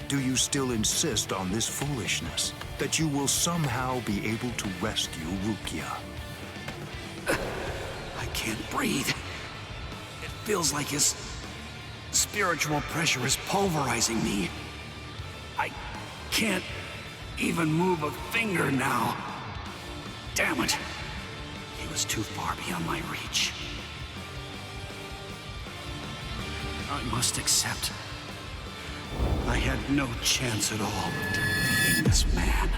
do you still insist on this foolishness? That you will somehow be able to rescue Rukia? I can't breathe. It feels like his spiritual pressure is pulverizing me. I can't even move a finger now. Damn it. He was too far beyond my reach. I must accept. I had no chance at all of defeating this man.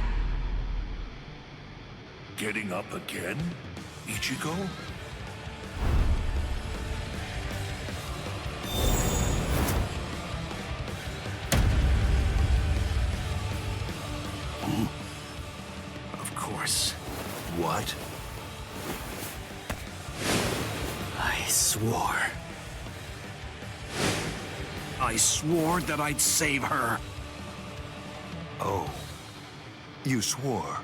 Getting up again, Ichigo? Of course. What? I swore that I'd save her. Oh. You swore?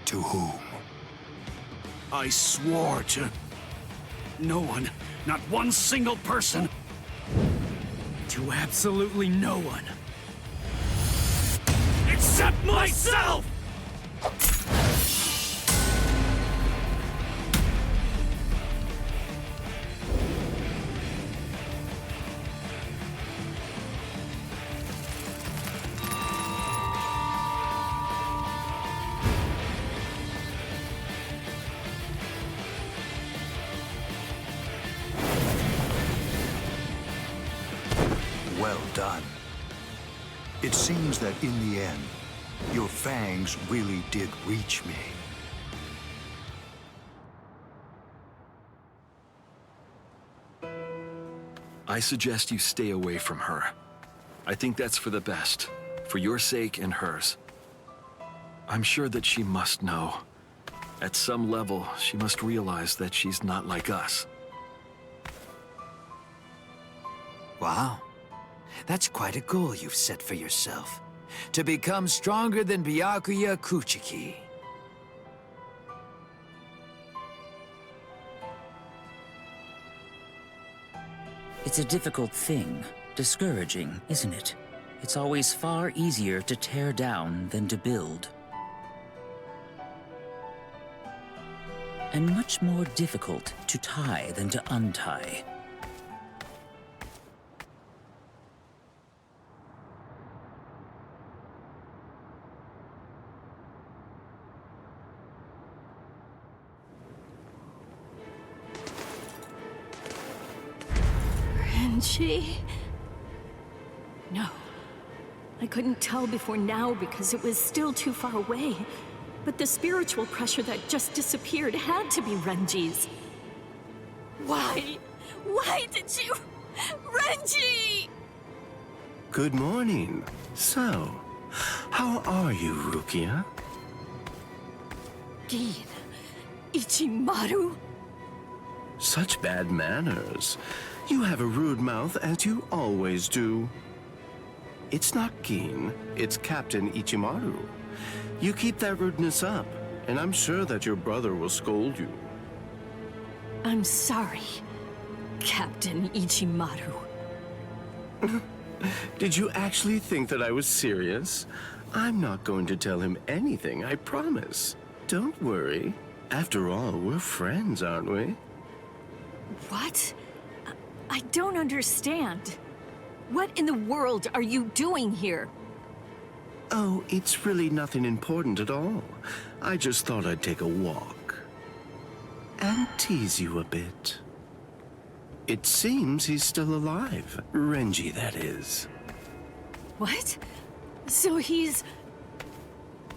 To whom? I swore to no one, not one single person. To absolutely no one. Except myself! Well done. It seems that in the end, your fangs really did reach me. I suggest you stay away from her. I think that's for the best, for your sake and hers. I'm sure that she must know. At some level, she must realize that she's not like us. Wow. That's quite a goal you've set for yourself. To become stronger than Byakuya Kuchiki. It's a difficult thing. Discouraging, isn't it? It's always far easier to tear down than to build. And much more difficult to tie than to untie. Renji? No. I couldn't tell before now because it was still too far away. But the spiritual pressure that just disappeared had to be Renji's. Why? Why did you... Renji! Good morning. So, how are you, Rukia? Gin. Ichimaru? Such bad manners. You have a rude mouth, as you always do. It's not Gin, it's Captain Ichimaru. You keep that rudeness up, and I'm sure that your brother will scold you. I'm sorry, Captain Ichimaru. Did you actually think that I was serious? I'm not going to tell him anything, I promise. Don't worry. After all, we're friends, aren't we? What? I don't understand. What in the world are you doing here? Oh, it's really nothing important at all. I just thought I'd take a walk. And tease you a bit. It seems he's still alive. Renji, that is. What? So he's...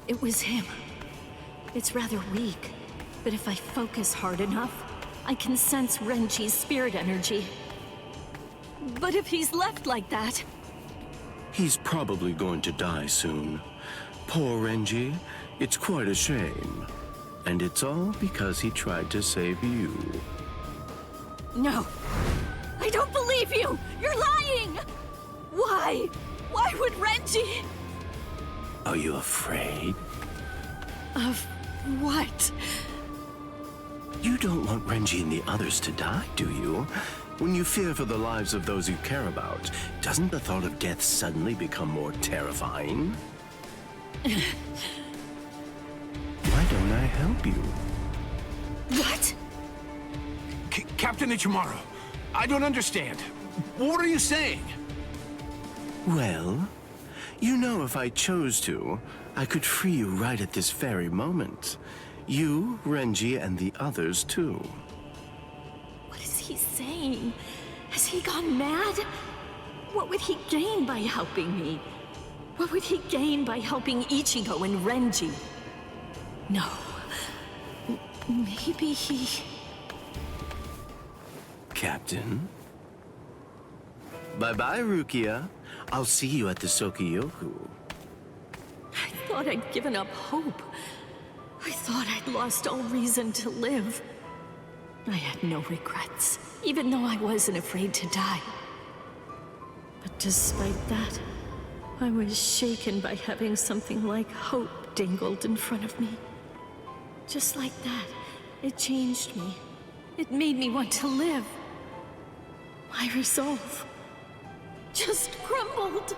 It was him. It's rather weak, but if I focus hard enough, I can sense Renji's spirit energy. But if he's left like that... He's probably going to die soon. Poor Renji. It's quite a shame. And it's all because he tried to save you. No. I don't believe you! You're lying! Why? Why would Renji... Are you afraid? Of what? You don't want Renji and the others to die, do you? When you fear for the lives of those you care about, doesn't the thought of death suddenly become more terrifying? Why don't I help you? What? Captain Ichimaru, I don't understand. What are you saying? Well, you know if I chose to, I could free you right at this very moment. You, Renji, and the others too. What is he saying? Has he gone mad? What would he gain by helping me? What would he gain by helping Ichigo and Renji? No. Maybe he... Captain? Bye-bye, Rukia. I'll see you at the Sokiyoku. I thought I'd given up hope. I thought I'd lost all reason to live. I had no regrets, even though I wasn't afraid to die. But despite that, I was shaken by having something like hope dangled in front of me. Just like that, it changed me. It made me want to live. My resolve just crumbled.